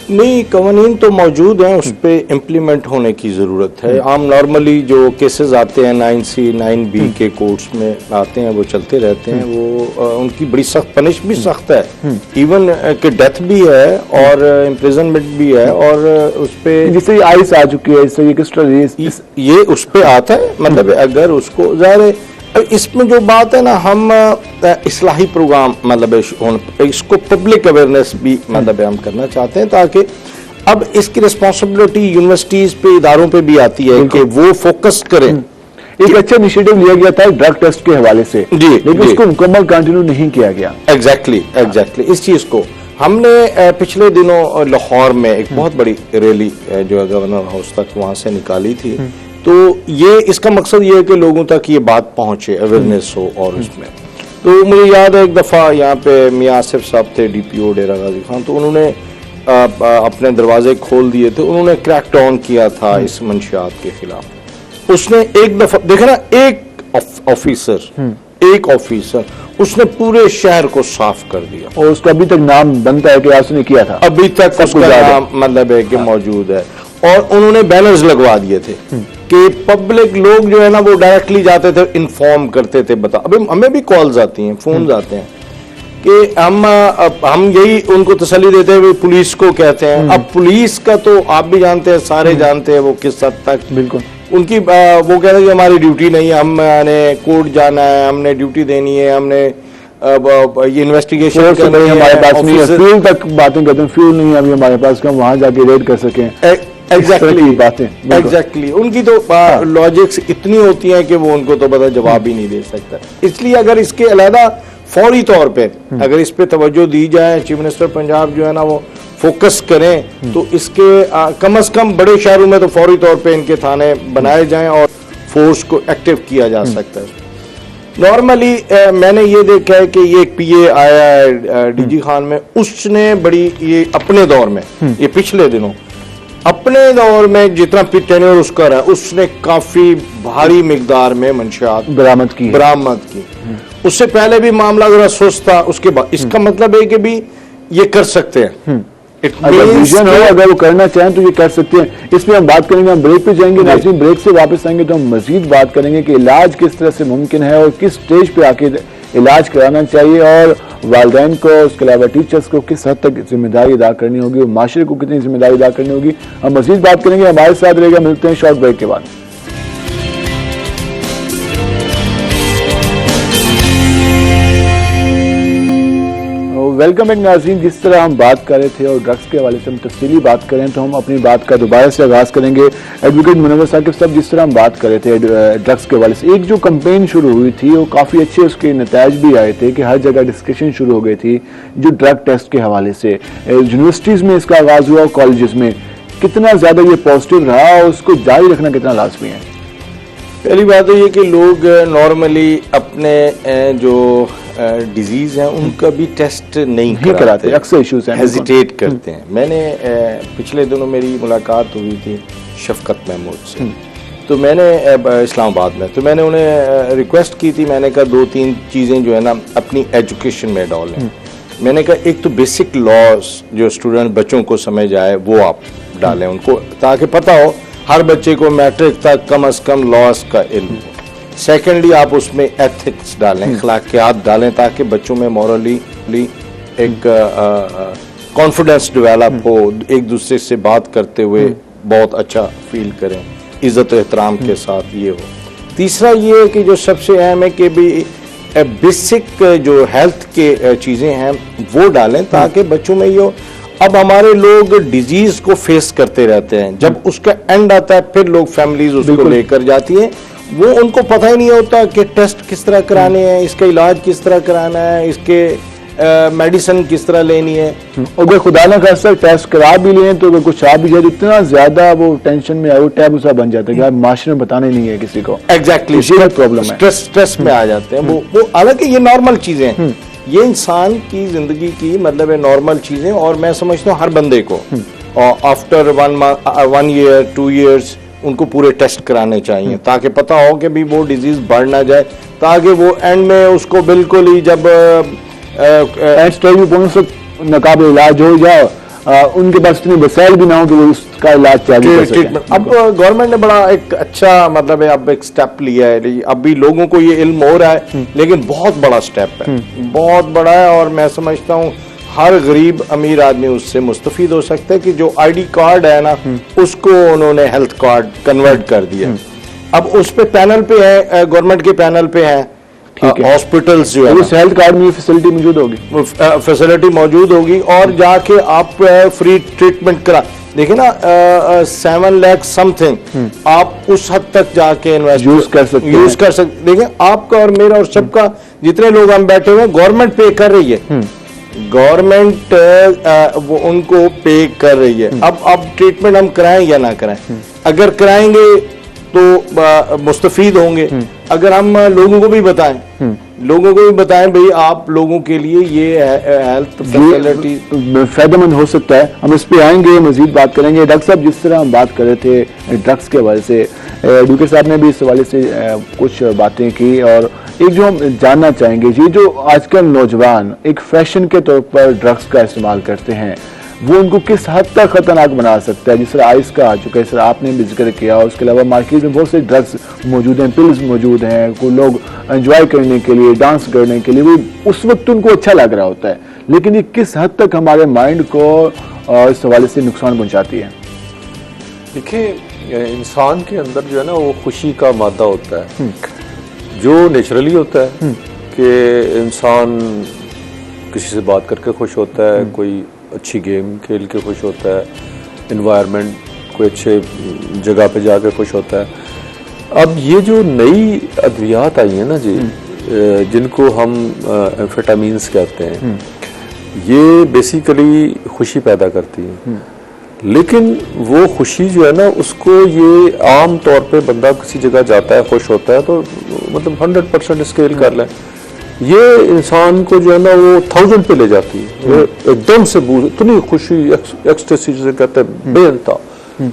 नहीं, कवानीन तो मौजूद हैं, उस पर इम्प्लीमेंट होने की ज़रूरत है। आम नॉर्मली जो केसेस आते हैं 9C 9B के कोर्ट्स में आते हैं, वो चलते रहते हैं, वो उनकी बड़ी सख्त पनिश भी सख्त है, इवन कि डेथ भी है और इम्प्रिजनमेंट भी है, और उस पर जिससे आइस आ चुकी है, इससे ये उस पर आता है। मतलब अगर उसको ज़ाहिर इसमें जो बात है ना, हम इस्लाही प्रोग्राम मतलब इसको पब्लिक अवेयरनेस भी मतलब हम करना चाहते हैं, ताकि अब इसकी रिस्पॉन्सिबिलिटी यूनिवर्सिटीज पे, इदारों पे भी आती है कि वो फोकस करें। एक अच्छा इनिशिएटिव लिया गया था ड्रग टेस्ट के हवाले से, लेकिन उसको मुकम्मल कंटिन्यू नहीं किया गया। एग्जैक्टली इस चीज को हमने पिछले दिनों लाहौर में एक बहुत बड़ी रैली जो है गवर्नर हाउस तक वहां से निकाली थी। तो ये इसका मकसद ये है कि लोगों तक ये बात पहुंचे, अवेयरनेस हो। और उसमें तो मुझे याद है एक दफ़ा यहाँ पे मियाँ आसिफ साहब थे, DPO डेरा गाजी खान, तो उन्होंने अपने दरवाजे खोल दिए थे, उन्होंने क्रैक डाउन किया था इस मंशियात के खिलाफ। उसने एक दफ़ा देखा ना, एक ऑफिसर एक ऑफिसर, उसने पूरे शहर को साफ कर दिया। और उसका अभी तक नाम बनता है कि यासिन ने किया था, अभी तक उसका नाम मतलब है कि मौजूद है। और उन्होंने बैनर्स लगवा दिए थे कि पब्लिक लोग जो है ना वो डायरेक्टली जाते थे, इन्फॉर्म करते थे। बता, अभी हमें भी कॉल्स आती हैं, फोन आते हैं कि हम यही उनको तसल्ली देते हैं, पुलिस को कहते हैं। अब पुलिस का तो आप भी जानते हैं, सारे जानते हैं वो किस हद तक बिल्कुल उनकी वो कहते हैं कि हमारी ड्यूटी नहीं है, हमने कोर्ट जाना है, हमने ड्यूटी देनी है, हमने ये इन्वेस्टिगेशन करनी है, हमारे पास नहीं है, फ्यूल तक बातें करते हैं, फ्यूल नहीं है अभी हमारे पास कि हम वहां जाके रेड कर सकें। एग्जैक्टली बातें, एग्जैक्टली उनकी तो लॉजिक्स इतनी होती हैं कि वो उनको तो पता जवाब ही नहीं दे सकता। इसलिए अगर इसके अलहदा फौरी तौर पे अगर इस पे तवज्जो दी जाए, चीफ मिनिस्टर पंजाब जो है ना वो फोकस करें, तो इसके कम से कम बड़े शहरों में तो फौरी तौर पे इनके थाने बनाए जाएं और फोर्स को एक्टिव किया जा सकता है। नॉर्मली मैंने ये देखा है कि ये एक पीए आया है डीजी खान में, उसने बड़ी ये अपने दौर में ये पिछले दिनों अपने दौर में जितना टेन्योर उसका रहा, उसने काफी भारी मिकदार में मंशियात बरामद की। उससे पहले भी मामला जरा सुस्त था, उसके बाद इसका मतलब है कि भी ये कर सकते हैं। अगर विजन हो, अगर वो करना चाहें तो ये कर सकते हैं। इस पे हम बात करेंगे, हम ब्रेक पे जाएंगे, नाज़रीन ब्रेक से वापस आएंगे तो हम मजीद बात करेंगे कि इलाज किस तरह से मुमकिन है और किस स्टेज पे आके इलाज कराना चाहिए, और वालिदैन को, उसके अलावा टीचर्स को किस हद तक जिम्मेदारी अदा करनी होगी और माशरे को कितनी जिम्मेदारी अदा करनी होगी। हम मजीद बात करेंगे, हमारे साथ रहेगा। मिलते हैं शॉर्ट ब्रेक के बाद। वेलकम बैक नाज़रीन। जिस तरह हम बात कर रहे थे और ड्रग्स के हवाले से हम तफसीली बात करें तो हम अपनी बात का दोबारा से आगाज़ करेंगे। एडवोकेट मुनव्वर साकिब साहब, जिस तरह हम बात कर रहे थे ड्रग्स के हवाले से, एक जो कंपेन शुरू हुई थी वो काफ़ी अच्छे उसके नतायज भी आए थे कि हर जगह डिस्कशन शुरू हो गई थी जो ड्रग टेस्ट के हवाले से। यूनिवर्सिटीज़ में इसका आगाज़ हुआ और कॉलेज़ में कितना ज़्यादा ये पॉजिटिव रहा और उसको जारी रखना कितना लाजमी है? पहली बात तो ये कि लोग नॉर्मली अपने जो डिजीज हैं उनका भी टेस्ट नहीं कराते, अक्सर इश्यूज हैं, हेजिटेट करते हैं। मैंने पिछले दिनों मेरी मुलाकात हुई थी शफकत महमूद से, तो मैंने इस्लामाबाद में, तो मैंने उन्हें रिक्वेस्ट की थी, मैंने कहा 2-3 चीज़ें जो है ना अपनी एजुकेशन में डालें। मैंने कहा एक तो बेसिक लॉज जो स्टूडेंट बच्चों को समझ आए वो आप डालें उनको, ताकि पता हो हर बच्चे को मैट्रिक तक कम से कम लॉज का इल्म हो। सेकेंडली आप उसमें एथिक्स डालें, अखलाकियात डालें, ताकि बच्चों में मॉरली एक कॉन्फिडेंस डेवलप हो, एक दूसरे से बात करते हुए बहुत अच्छा फील करें, इज्जत और एहतराम के साथ ये हो। तीसरा ये है कि जो सबसे अहम है कि भी बेसिक जो हेल्थ के चीज़ें हैं वो डालें, ताकि बच्चों में ये हो। अब हमारे लोग डिजीज को फेस करते रहते हैं, जब उसका एंड आता है फिर लोग फैमिलीज उसको लेकर जाती हैं, वो उनको पता ही नहीं होता कि टेस्ट किस तरह कराने हैं, इसका इलाज किस तरह कराना है, इसके मेडिसिन किस तरह लेनी है। अगर खुदा ना खास्ता टेस्ट करा भी लें तो अगर कुछ आ भी जाए तो इतना ज्यादा वो टेंशन में वो टैबू सा बन जाता है कि यार माशरे में बताने नहीं है किसी को। एग्जैक्टली प्रॉब्लम है, स्ट्रेस में आ जाते हैं वो हालांकि ये नॉर्मल चीजें हैं, ये इंसान की जिंदगी की मतलब है नॉर्मल चीजें, और मैं समझता हूँ हर बंदे को आफ्टर 1 ईयर 2 ईयर्स उनको पूरे टेस्ट कराने चाहिए, ताकि पता हो कि भी वो डिजीज बढ़ ना जाए, ताकि वो एंड में उसको बिल्कुल ही जब एंड स्टेज में पहुंच नाकाबिल इलाज हो जाए, उनके पास इतनी वसाइल भी ना हो कि वो उसका इलाज ट्रीटमेंट। अब गवर्नमेंट ने बड़ा एक अच्छा मतलब है अब एक स्टेप लिया है, अब भी लोगों को ये इल्म हो रहा है, लेकिन बहुत बड़ा स्टेप है, बहुत बड़ा है, और मैं समझता हूँ हर गरीब अमीर आदमी उससे मुस्तफीद हो सकता है कि जो आईडी कार्ड है ना उसको उन्होंने हेल्थ कार्ड कन्वर्ट कर दिया। अब उस पे पैनल पे है, गवर्नमेंट के पैनल पे है, हॉस्पिटल्स जो है उस हेल्थ कार्ड में फैसिलिटी मौजूद होगी, फैसिलिटी मौजूद होगी, और जाके आप फ्री ट्रीटमेंट करा देखिए ना 7 लाख समथिंग आप उस हद तक जाके यूज कर सकते देखिए आपका और मेरा और सबका जितने लोग हम बैठे हुए हैं गवर्नमेंट पे कर रही है, गवर्नमेंट वो उनको पे कर रही है। अब ट्रीटमेंट हम कराएं या ना कराएं, अगर कराएंगे तो मुस्तफीद होंगे, अगर हम लोगों को भी बताएं भाई आप लोगों के लिए ये हेल्थ फैसिलिटी फायदेमंद हो सकता है। हम इस पे आएंगे, मजीद बात करेंगे। डॉक्टर साहब, जिस तरह हम बात कर रहे थे ड्रग्स के हवाले से, एडवोकेट साहब ने भी इस हवाले से कुछ बातें की, और एक जो हम जानना चाहेंगे, ये जो आजकल नौजवान एक फैशन के तौर पर ड्रग्स का इस्तेमाल करते हैं, वो उनको किस हद तक खतरनाक बना सकता है? जिस तरह आइस का आ चुका है, सर आपने भी जिक्र किया, उसके अलावा मार्केट में बहुत से ड्रग्स मौजूद हैं, पिल्स मौजूद हैं, को लोग एंजॉय करने के लिए, डांस करने के लिए, वो उस वक्त उनको अच्छा लग रहा होता है, लेकिन ये किस हद तक हमारे माइंड को इस हवाले से नुकसान पहुंचाती है? देखिए, इंसान के अंदर जो है ना वो खुशी का मादा होता है जो नेचुरली होता है कि इंसान किसी से बात करके खुश होता है, कोई अच्छी गेम खेल के खुश होता है, एनवायरनमेंट कोई अच्छे जगह पे जाके खुश होता है। अब ये जो नई अद्वियात आई है ना जी, जिनको हम एम्फेटामीन्स कहते हैं, ये बेसिकली खुशी पैदा करती है, लेकिन वो खुशी जो है ना उसको ये आम तौर पे बंदा किसी जगह जाता है, खुश होता है, तो मतलब 100% स्केल कर लें, ये इंसान को जो है ना वो 1000 पे ले जाती है। वो एकदम से इतनी खुशी, एक्सटेसी जिसे कहते हैं, बेअंता।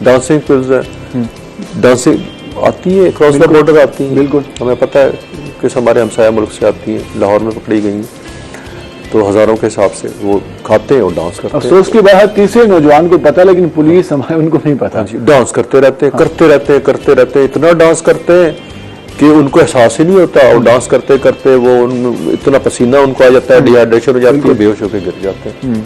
डांसिंग पिल्स है, डांसिंग आती है, क्रॉस द बॉर्डर आती है, बिल्कुल हमें पता है कि हमारे हमसाया मुल्क से आती है, लाहौर में पकड़ी गई, तो हजारों के हिसाब से वो खाते हैं और डांस करते हैं। अफसोस की बात, तीसरे नौजवान को पता, लेकिन पुलिस हमारे उनको नहीं पता। डांस करते रहते हैं, करते रहते हैं, इतना डांस करते हैं कि उनको एहसास ही नहीं होता, और डांस करते करते वो इतना पसीना उनको आ जाता है, डिहाइड्रेशन हो जाती है, बेहोश होकर गिर जाते हैं।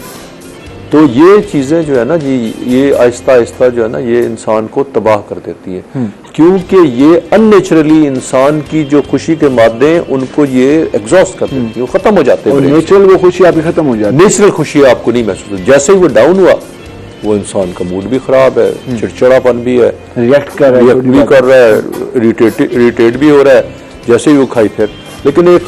तो ये चीजें जो है ना जी, ये आहिस्ता आहिस्ता जो है ना ये इंसान को तबाह कर देती है, क्योंकि ये अननेचुरली इंसान की जो खुशी के मादे हैं उनको ये एग्जॉस्ट कर देती है, वो खत्म हो जाते हैं। नेचुरल वो खुशी आपकी खत्म हो जाती है, नेचुरल खुशी आपको नहीं महसूस होती। जैसे ही वो डाउन हुआ, वो इंसान का मूड भी खराब है, चिड़चिड़ापन भी है, रिएक्ट कर रहा है, इरिटेट भी हो रहा है, जैसे ही वो खाई फिर। लेकिन एक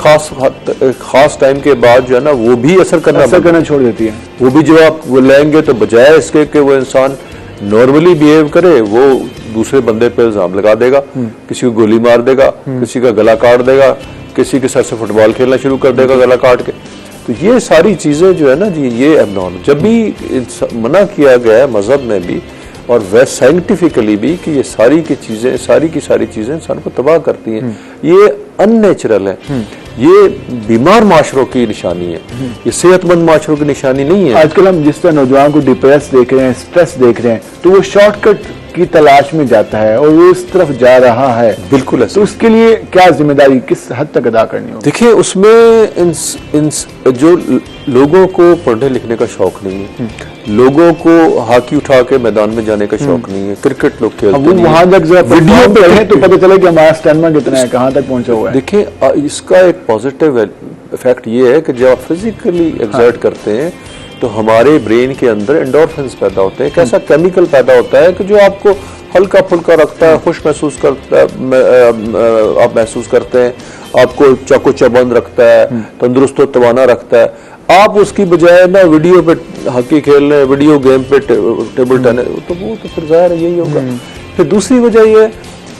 खास टाइम के बाद जो है ना वो भी असर करना छोड़ देती है। वो भी जब आप वो लेंगे तो बजाय इसके कि वो इंसान नॉर्मली बिहेव करे, वो दूसरे बंदे पे इल्जाम लगा देगा, किसी को गोली मार देगा, किसी का गला काट देगा, किसी के सर से फुटबॉल खेलना शुरू कर देगा गला काट के। तो ये सारी चीजें जो है ना जी, ये एबनॉर्मल, जब भी मना किया गया है मजहब में भी और वैसे साइंटिफिकली भी कि ये सारी की सारी चीजें इंसान को तबाह करती हैं, ये अननेचुरल है, ये बीमार माशरों की निशानी है, ये सेहतमंद माशरों की निशानी नहीं है। आजकल हम जिस तरह नौजवान को डिप्रेस देख रहे हैं, स्ट्रेस देख रहे हैं, तो वो शॉर्टकट की तलाश में जाता है और वो इस तरफ जा रहा है। बिल्कुल है। तो उसके लिए क्या जिम्मेदारी किस हद तक अदा करनी होगी? देखिए, उसमें जो लोगों को पढ़ने लिखने का शौक नहीं है, लोगों को हॉकी उठा के मैदान में जाने का शौक नहीं है, क्रिकेट लोग खेलते हैं, वहां तक वीडियो पे है तो पता चले कि हमारा स्टैमिना कितना है, कहां तक पहुंचा हुआ है। देखिए, इसका एक पॉजिटिव इफेक्ट ये है कि जब आप फिजिकली एक्सर्ट करते हैं तो हमारे ब्रेन के अंदर एंडोर्फिन्स पैदा होते हैं। एक ऐसा केमिकल पैदा होता है कि जो आपको हल्का फुल्का रखता है, खुश महसूस करता है, आप महसूस करते हैं, आपको चाको चबंद रखता है, तंदुरुस्त तवाना रखता है। आप उसकी बजाय ना वीडियो पे हॉकी खेल रहे हैं, वीडियो गेम पे टेबल टेनिस, तो वो तो फिर जाहिर यही होगा। फिर दूसरी वजह ये है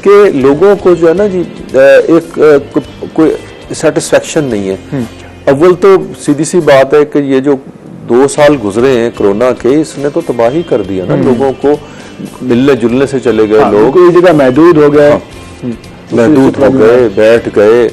कि लोगों को जो है ना जी एक कोई सेटिस्फेक्शन नहीं है। अव्वल तो सीधी सी बात है कि ये जो 2 साल गुजरे हैं कोरोना के, इसने तो तबाही कर दिया ना, लोगों को मिलने जुलने से चले गए लोग, कोई जगह महदूद हो गए, महदूद हो गए, बैठ गए,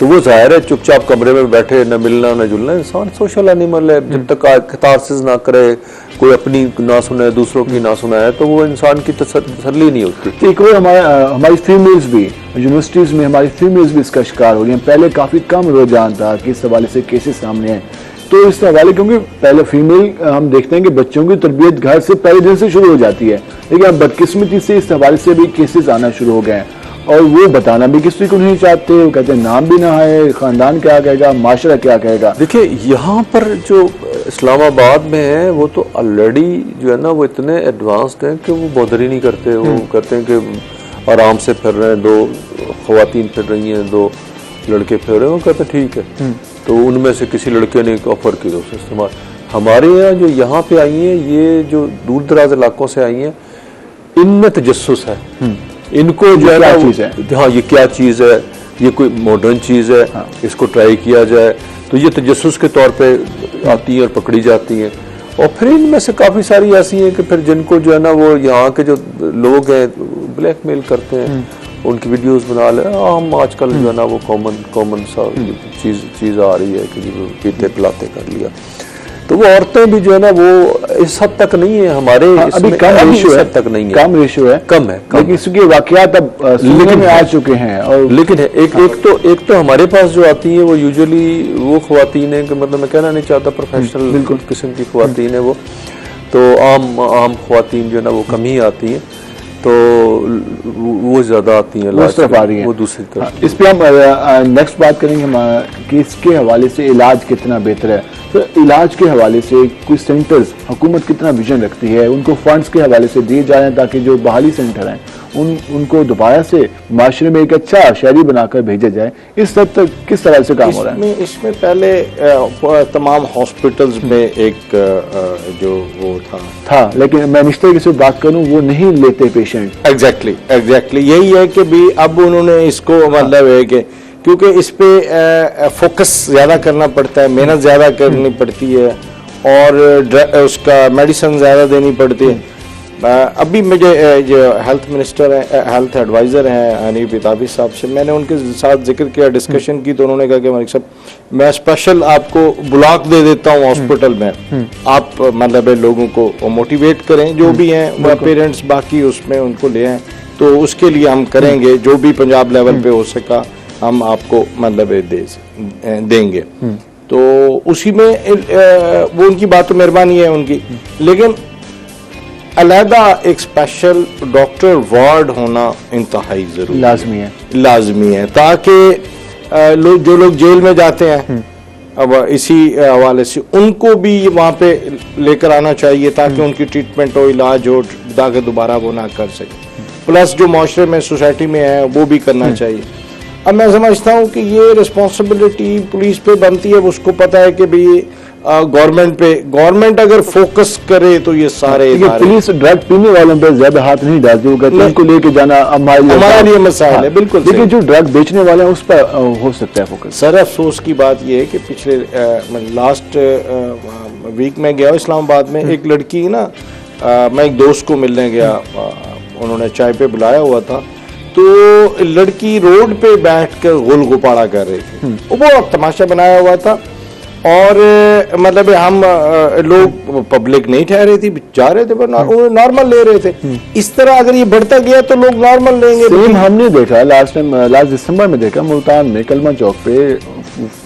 तो वो जाहिर है चुपचाप कमरे में बैठे, न मिलना न जुलना। इंसान सोशल एनिमल है, जब तक कैथारसिस ना करे, कोई अपनी ना सुने, दूसरों की ना सुनाए, तो वो इंसान की तसल्ली नहीं होती। एक और हमारी फीमेल्स भी यूनिवर्सिटीज में हमारी फीमेल्स भी इसका शिकार हो रही हैं। पहले काफी कम रुझान था कि इस हवाले से केसेस सामने हैं, तो इस हवाले, क्योंकि पहले फीमेल हम देखते हैं कि बच्चों की तरबियत घर से पहले दिन से शुरू हो जाती है, लेकिन अब बदकिस्मती से इस हवाले से भी केसेस आना शुरू हो गए हैं, और वो बताना भी किसी को नहीं चाहते। वो कहते हैं नाम भी ना है, खानदान क्या कहेगा, माशरा क्या कहेगा। देखिए, यहाँ पर जो इस्लामाबाद में है वो तो ऑलरेडी जो है ना वो इतने एडवांस्ड हैं कि वो बॉदर ही नहीं करते। वो कहते हैं कि आराम से फिर रहे हैं, 2 ख़वातीन फिर रही हैं, 2 लड़के फिर रहे हैं, वो कहते ठीक है। तो उनमें से किसी लड़के ने ऑफर की तो इस्तेमाल। हमारे यहाँ जो यहाँ पे आई हैं, ये जो दूर दराज इलाकों से आई हैं, इनमें तजस्सुस है। इनको जो है चीज़ है, हाँ ये क्या चीज़ है, ये कोई मॉडर्न चीज़ है, इसको ट्राई किया जाए, तो ये तजस्सुस के तौर पे आती हैं और पकड़ी जाती हैं। और फिर इनमें से काफ़ी सारी ऐसी हैं कि फिर जिनको जो है ना वो यहाँ के जो लोग हैं ब्लैकमेल करते हैं, उनकी वीडियोस बना ले। हम आजकल जो है ना वो कॉमन सा चीज़ आ रही है कि जी वो पीते पिलाते कर लिया। तो वो औरतें भी जो है ना वो इस हद तक नहीं है हमारे अभी कम रेशियो है, तक नहीं है, कम रेशियो है, कम है, लेकिन इसके वाकयात अब सुनने में आ चुके हैं। और लेकिन एक तो हमारे पास जो आती है वो यूजुअली वो ख्वातीन है कि मतलब मैं कहना नहीं चाहता प्रोफेशनल बिल्कुल किस्म की ख्वातीन है वो, तो आम ख्वातीन जो है ना वो कम ही आती हैं, तो वो ज्यादा आती हैं, उस तरफ आ रही है, वो दूसरी तरफ। इस पे हम नेक्स्ट बात करेंगे हम कि इसके हवाले से इलाज कितना बेहतर है। तो इलाज के हवाले से कोई सेंटर्स हुकूमत कितना विजन रखती है, उनको फंड्स के हवाले से दिए जा रहे हैं ताकि जो बहाली सेंटर हैं उनको दोबारा से माशरे में एक अच्छा शहरी बनाकर भेजा जाए, इस हद तक किस तरह से काम हो रहा है? इसमें पहले तमाम हॉस्पिटल्स में एक जो वो था, लेकिन मैं निश्चित किसी बात करूं वो नहीं लेते पेशेंट। एग्जैक्टली यही है कि भी अब उन्होंने इसको मतलब है कि क्योंकि इस पे फोकस ज्यादा करना पड़ता है, मेहनत ज्यादा करनी पड़ती है और उसका मेडिसिन ज्यादा देनी पड़ती है। अभी मुझे जो हेल्थ मिनिस्टर है, हेल्थ एडवाइजर हैं हनीफ इताबी साहब से मैंने उनके साथ जिक्र किया, डिस्कशन की, तो उन्होंने कहा कि मलिक साहब मैं स्पेशल आपको ब्लॉक दे देता हूँ हॉस्पिटल में, आप मतलब लोगों को मोटिवेट करें, जो भी हैं पेरेंट्स बाकी उसमें उनको ले आए, तो उसके लिए हम करेंगे जो भी पंजाब लेवल पे हो सका हम आपको मतलब देंगे। तो उसी में वो उनकी बात तो मेहरबानी है उनकी, लेकिन अलहदा एक स्पेशल डॉक्टर वार्ड होना इंतहाई जरूरी लाजमी है ताकि जो लोग जेल में जाते हैं अब इसी हवाले से उनको भी वहाँ पे लेकर आना चाहिए ताकि उनकी ट्रीटमेंट हो, इलाज हो, ताकि दोबारा वो ना कर सके। प्लस जो माशरे में सोसाइटी में है वो भी करना चाहिए। अब मैं समझता हूँ कि ये रिस्पॉन्सिबिलिटी पुलिस पे बनती है, उसको पता है कि भाई गवर्नमेंट अगर फोकस करे तो ये सारे पुलिस ड्रग पीने वालों पे ज्यादा हाथ नहीं डालती होगा, उनको लेके जाना हमारे लिए मसाइल है। बिल्कुल, लेकिन जो ड्रग बेचने वाले हैं उस पर हो सकता है फोकस। सर अफसोस की बात ये है कि पिछले लास्ट वीक में गया इस्लामाबाद में, एक लड़की ना मैं एक दोस्त को मिलने गया, उन्होंने चाय पे बुलाया हुआ था, तो लड़की रोड पे बैठकर गोल गोपाड़ा कर रही थी, वो तमाशा बनाया हुआ था और मतलब हम लोग पब्लिक नहीं ठहरे थी, जा रहे थे पर नॉर्मल ले रहे थे। इस तरह अगर ये बढ़ता गया तो लोग नॉर्मल लेंगे। सेम हमने देखा लास्ट दिसंबर में देखा मुल्तान में कलमा चौक पे,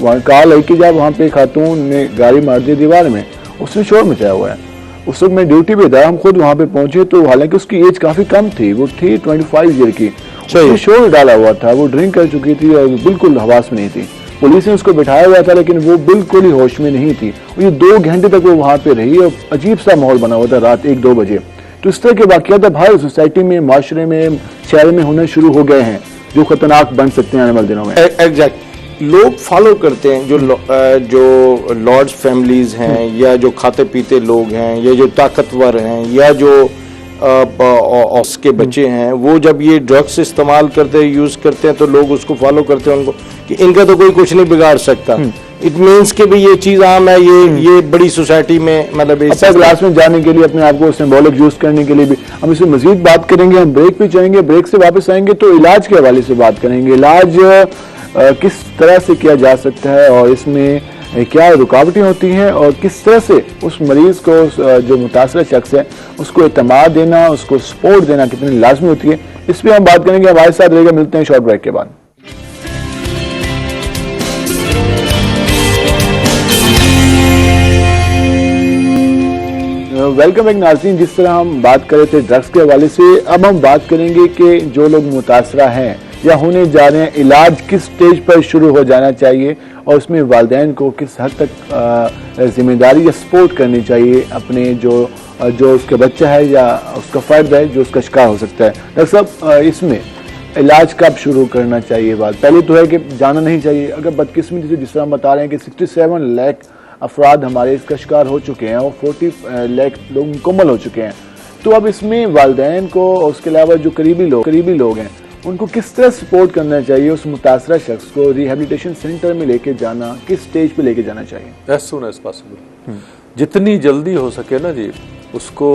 वहाँ कॉल आई कि जब वहाँ पे खातून ने गाड़ी मार दी दीवार में, उसने शोर मचाया हुआ है। उस वक्त मैं ड्यूटी पे था, हम खुद वहाँ पे पहुंचे तो हालांकि उसकी एज काफी कम थी, वो थी 25 ईयर की, शोर डाला हुआ था, वो ड्रिंक कर चुकी थी और बिल्कुल हवास में नहीं थी। पुलिस ने उसको बिठाया हुआ था लेकिन वो बिल्कुल ही होश में नहीं थी। ये 2 घंटे तक वो वहां पे रही और अजीब सा माहौल बना हुआ था रात 1-2 बजे। तो इस तरह के वाकयात अब हर सोसाइटी में, माशरे में, शहर में होने शुरू हो गए हैं जो खतरनाक बन सकते हैं आने वाले दिनों में। एग्जैक्ट लोग फॉलो करते हैं, जो लॉर्ड्स फैमिलीज हैं या जो खाते पीते लोग हैं या जो ताकतवर हैं या जो उसके बच्चे हैं, वो जब ये ड्रग्स इस्तेमाल करते हैं, यूज करते हैं, तो लोग उसको फॉलो करते हैं उनको कि इनका तो कोई कुछ नहीं बिगाड़ सकता। इट मीन्स कि भी ये चीज आम है, ये बड़ी सोसाइटी में मतलब क्लास में जाने के लिए अपने आप को सिंबॉलिक यूज करने के लिए भी। हम इसमें मजीद बात करेंगे, हम ब्रेक पे जाएंगे, ब्रेक से वापस आएंगे तो इलाज के हवाले से बात करेंगे। इलाज किस तरह से किया जा सकता है और इसमें क्या रुकावटें होती हैं और किस तरह से उस मरीज को, जो मुतासर शख्स है, उसको एतमाद देना, उसको सपोर्ट देना कितनी लाजमी होती है, इस पर हम बात करेंगे। हमारे साथ रहेगा, मिलते हैं शॉर्ट ब्रेक के बाद। वेलकम बैक नाज़रीन। जिस तरह हम बात कर रहे थे ड्रग्स के हवाले से, अब हम बात करेंगे कि जो लोग मुतासरा हैं या होने जा रहे हैं, इलाज किस स्टेज पर शुरू हो जाना चाहिए और उसमें वालिदैन को किस हद तक जिम्मेदारी या सपोर्ट करनी चाहिए अपने जो उसका बच्चा है या उसका फ़र्द है जो उसका शिकार हो सकता है। डॉक्टर साहब, इसमें इलाज कब शुरू करना चाहिए? बात पहले तो है कि जाना नहीं चाहिए। अगर बदकिस्मती से जिस तरह हम बता रहे हैं कि 67 लाख अफराद हमारे इसका शिकार हो चुके हैं और 40 लाख लोग मुकम्मल हो चुके हैं, तो अब इसमें वालिदैन को और उसके अलावा जो करीबी लोग हैं उनको किस तरह सपोर्ट करना चाहिए? उस मुतासरा शख्स को रिहेबिलिटेशन सेंटर में लेके जाना, किस स्टेज पे लेके जाना चाहिए? एज सून एज पॉसिबल, जितनी जल्दी हो सके ना जी, उसको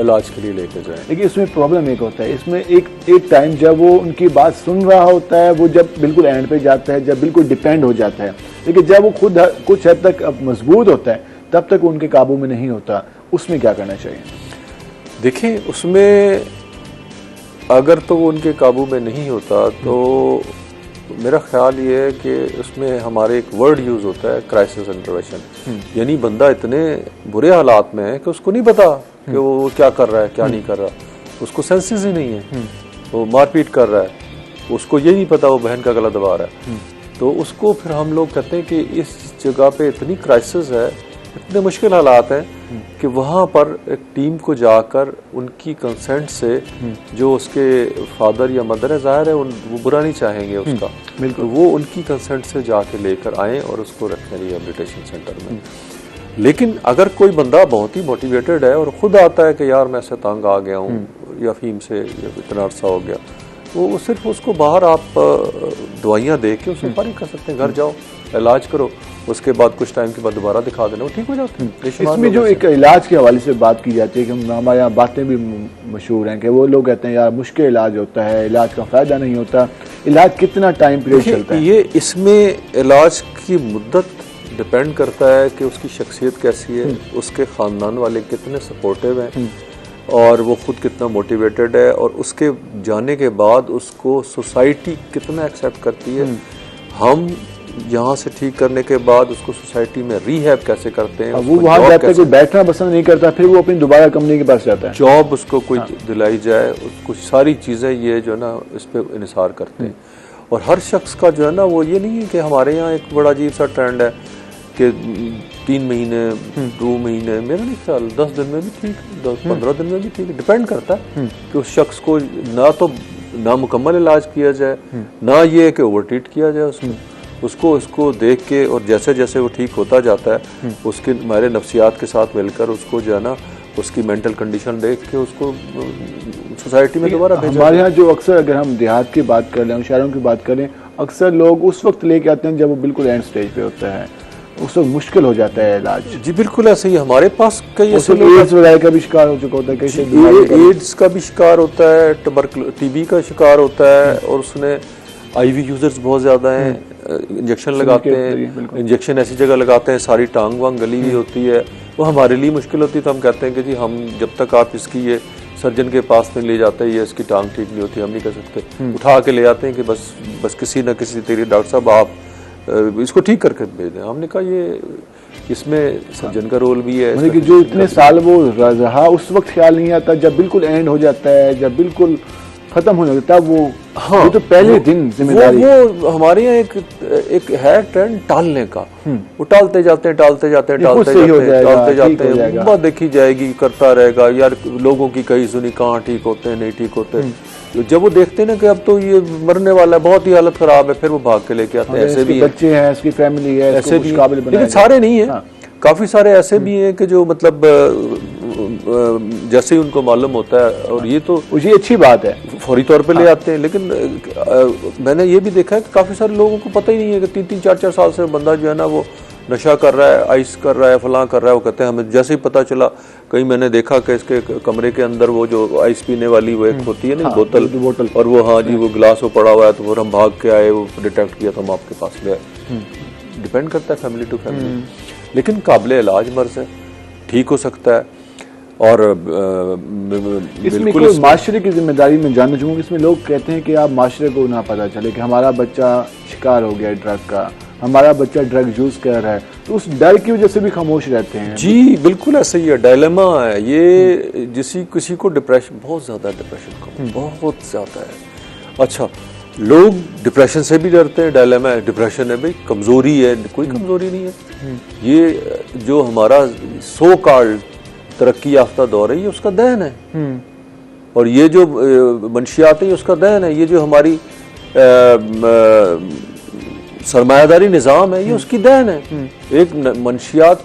इलाज के लिए लेके जाएं। देखिए इसमें प्रॉब्लम एक होता है, इसमें एक टाइम जब वो उनकी बात सुन रहा होता है, वो जब बिल्कुल एंड पे जाता है, जब बिल्कुल डिपेंड हो जाता है, लेकिन जब वो खुद कुछ हद तक मजबूत होता है तब तक उनके काबू में नहीं होता, उसमें क्या करना चाहिए? देखें उसमें अगर तो वो उनके काबू में नहीं होता तो मेरा ख्याल ये है कि उसमें हमारे एक वर्ड यूज़ होता है क्राइसिस इंटरवेंशन, यानी बंदा इतने बुरे हालात में है कि उसको नहीं पता कि वो क्या कर रहा है क्या नहीं कर रहा, उसको सेंसेस ही नहीं है, वो मारपीट कर रहा है, उसको ये नहीं पता वो बहन का गला दबा रहा है, तो उसको फिर हम लोग कहते हैं कि इस जगह पे इतनी क्राइसिस है, इतने मुश्किल हालात हैं कि वहाँ पर एक टीम को जाकर उनकी कंसेंट से जो उसके फादर या मदर है, ज़ाहिर है वो बुरा नहीं चाहेंगे उसका, तो वो उनकी कंसेंट से जाके लेकर आएँ और उसको रखें रिहेबिलिटेशन सेंटर में। लेकिन अगर कोई बंदा बहुत ही मोटिवेटेड है और ख़ुद आता है कि यार मैं ऐसे तंग आ गया हूँ या अफीम से या इतना अरसा हो गया, वो सिर्फ उसको बाहर आप दवाइयाँ दे के उसको फारिग कर सकते हैं, घर जाओ इलाज करो, उसके बाद कुछ टाइम के बाद दोबारा दिखा देना, वो ठीक हो जाता है। इसमें जो एक इलाज के हवाले से बात की जाती है कि हमारे यहाँ बातें भी मशहूर हैं कि वो लोग कहते हैं यार मुश्किल इलाज होता है, इलाज का फ़ायदा नहीं होता, इलाज कितना टाइम पीरियड चलता है? ये इसमें इलाज की मुद्दत डिपेंड करता है कि उसकी शख्सियत कैसी है, उसके ख़ानदान वाले कितने सपोर्टिव हैं और वो ख़ुद कितना मोटिवेटेड है, और उसके जाने के बाद उसको सोसाइटी कितना एक्सेप्ट करती है। हम यहाँ से ठीक करने के बाद उसको सोसाइटी में रीहैब कैसे करते हैं, वो वहाँ जाता है, कोई बैठना पसंद नहीं करता, फिर वो अपनी दोबारा कंपनी के पास जाता है, जॉब उसको कोई दिलाई जाए, उसको सारी चीज़ें ये जो है ना इस पर इन्हिसार करते हैं। और हर शख्स का जो है ना वो ये नहीं है कि हमारे यहाँ एक बड़ा अजीब सा ट्रेंड है कि 3 महीने 2 महीने, मेरा नहीं ख्याल 10 दिन में भी ठीक, 10-15 दिन में भी ठीक, डिपेंड करता है कि उस शख्स को ना तो नामुकम्मल इलाज किया जाए, ना ये कि ओवर ट्रीट किया जाए उसको देख के, और जैसे जैसे वो ठीक होता जाता है उसके हमारे नफ्सियात के साथ मिलकर उसको जो है ना उसकी मेंटल कंडीशन देख के उसको सोसाइटी में दोबारा भेजा। हमारे यहाँ जो अक्सर अगर हम देहात की बात कर लें, शहरों की बात करें, अक्सर लोग उस वक्त लेके आते हैं जब वो बिल्कुल एंड स्टेज पे होता है, उस वक्त मुश्किल हो जाता है इलाज। जी बिल्कुल ऐसे ही हमारे पास कई ऐसे एड्स वगैरह का भी शिकार हो चुका होता है, कई एड्स का भी शिकार होता है, टीबी का शिकार होता है, और उसने आईवी यूजर्स बहुत ज़्यादा हैं, इंजेक्शन लगाते हैं, इंजेक्शन ऐसी जगह लगाते हैं सारी टांग वांग गली हुई होती है, वो हमारे लिए मुश्किल होती है, तो हम कहते हैं कि जी हम जब तक आप इसकी ये सर्जन के पास नहीं ले जाते, ये इसकी टांग ठीक नहीं होती, हम नहीं कर सकते, उठा के ले आते हैं कि बस किसी न किसी तरीके डॉक्टर साहब आप इसको ठीक करके भेज दें। हमने कहा ये इसमें सर्जन का रोल भी है, कि जो इतने साल वो रहा उस वक्त ख्याल नहीं आता, जब बिल्कुल एंड हो जाता है, जब बिल्कुल खत्म होने लगता है वो, हाँ, तो पहले दिन जिम्मेदारी वो हमारे यहाँ एक है ट्रेंड टालने का, वो टालते जाते हैं बात देखी जाएगी, करता रहेगा यार, लोगों की कहीं सुनी, कहाँ ठीक होते हैं नहीं ठीक होते, जब वो देखते हैं ना कि अब तो ये मरने वाला है, बहुत ही हालत खराब है, फिर वो भाग के लेके आते हैं। ऐसे भी बच्चे हैं, इसकी फैमिली है, ऐसे भी, लेकिन सारे नहीं है, काफी सारे ऐसे भी हैं कि जो मतलब जैसे ही उनको मालूम होता है, और ये तो ये अच्छी बात है, फौरी तौर पे ले आते हैं। लेकिन मैंने ये भी देखा है कि काफी सारे लोगों को पता ही नहीं है कि 3-3, 4-4 साल से बंदा जो है ना वो नशा कर रहा है, आइस कर रहा है, फलां कर रहा है, वो कहते हैं हमें जैसे ही पता चला, कहीं मैंने देखा कि इसके कमरे के अंदर वो जो आइस पीने वाली वो एक होती है ना बोतल, और वो हाँ जी वो गिलास वो पड़ा हुआ है, तो फिर हम भाग के आए, वो डिटेक्ट किया तो हम आपके पास ले आए। डिपेंड करता है फैमिली टू फैमिली, लेकिन काबिल इलाज मर्ज है, ठीक हो सकता है। और इसमें कोई माशरे की जिम्मेदारी में जानना चाहूँगा, इसमें लोग कहते हैं कि आप माशरे को ना पता चले कि हमारा बच्चा शिकार हो गया ड्रग का, हमारा बच्चा ड्रग यूज कर रहा है, तो उस डर की वजह से भी खामोश रहते हैं। जी बिल्कुल ऐसा ही है, डायलेमा है ये, किसी को डिप्रेशन, बहुत ज़्यादा डिप्रेशन का बहुत ज़्यादा है। अच्छा, लोग डिप्रेशन से भी डरते हैं, डायलेमा है, डिप्रेशन है भाई कमज़ोरी है, कोई कमज़ोरी नहीं है, ये जो हमारा सो कॉल्ड तरक्की याफ्ता दौर है ये उसका देन है, और ये जो मंशियात है उसका देन है, ये जो हमारी सरमायादारी निज़ाम है ये उसकी देन है। एक मंशियात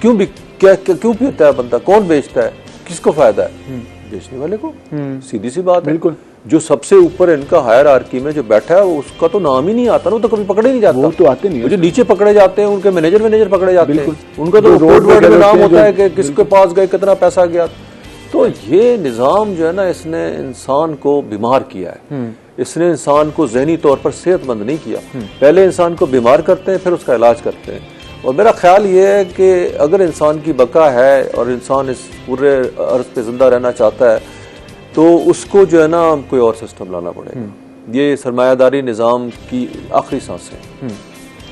क्यों पीता है बंदा, कौन बेचता है, किसको फायदा है, बेचने वाले को, सीधी सी बात है। बिल्कुल जो सबसे ऊपर इनका हायरार्की में जो बैठा है उसका तो नाम ही नहीं आता ना, वो तो कभी पकड़े नहीं जाता। वो तो आते नहीं है। जो नीचे पकड़े जाते हैं उनके मैनेजर पकड़े जाते हैं, उनका तो जो रोड रोड पे में नाम होते हैं, होता है जो- कि किसके पास गए, कितना पैसा गया। तो ये निज़ाम जो है ना, इसने इंसान को बीमार किया है, इसने इंसान को ज़हनी तौर पर सेहतमंद नहीं किया। पहले इंसान को बीमार करते हैं, फिर उसका इलाज करते हैं। और मेरा ख्याल ये है कि अगर इंसान की बका है और इंसान इस पूरे अर्ज पे जिंदा रहना चाहता है तो उसको जो है ना कोई और सिस्टम लाना पड़ेगा। ये सरमायादारी निज़ाम की आखिरी सांस है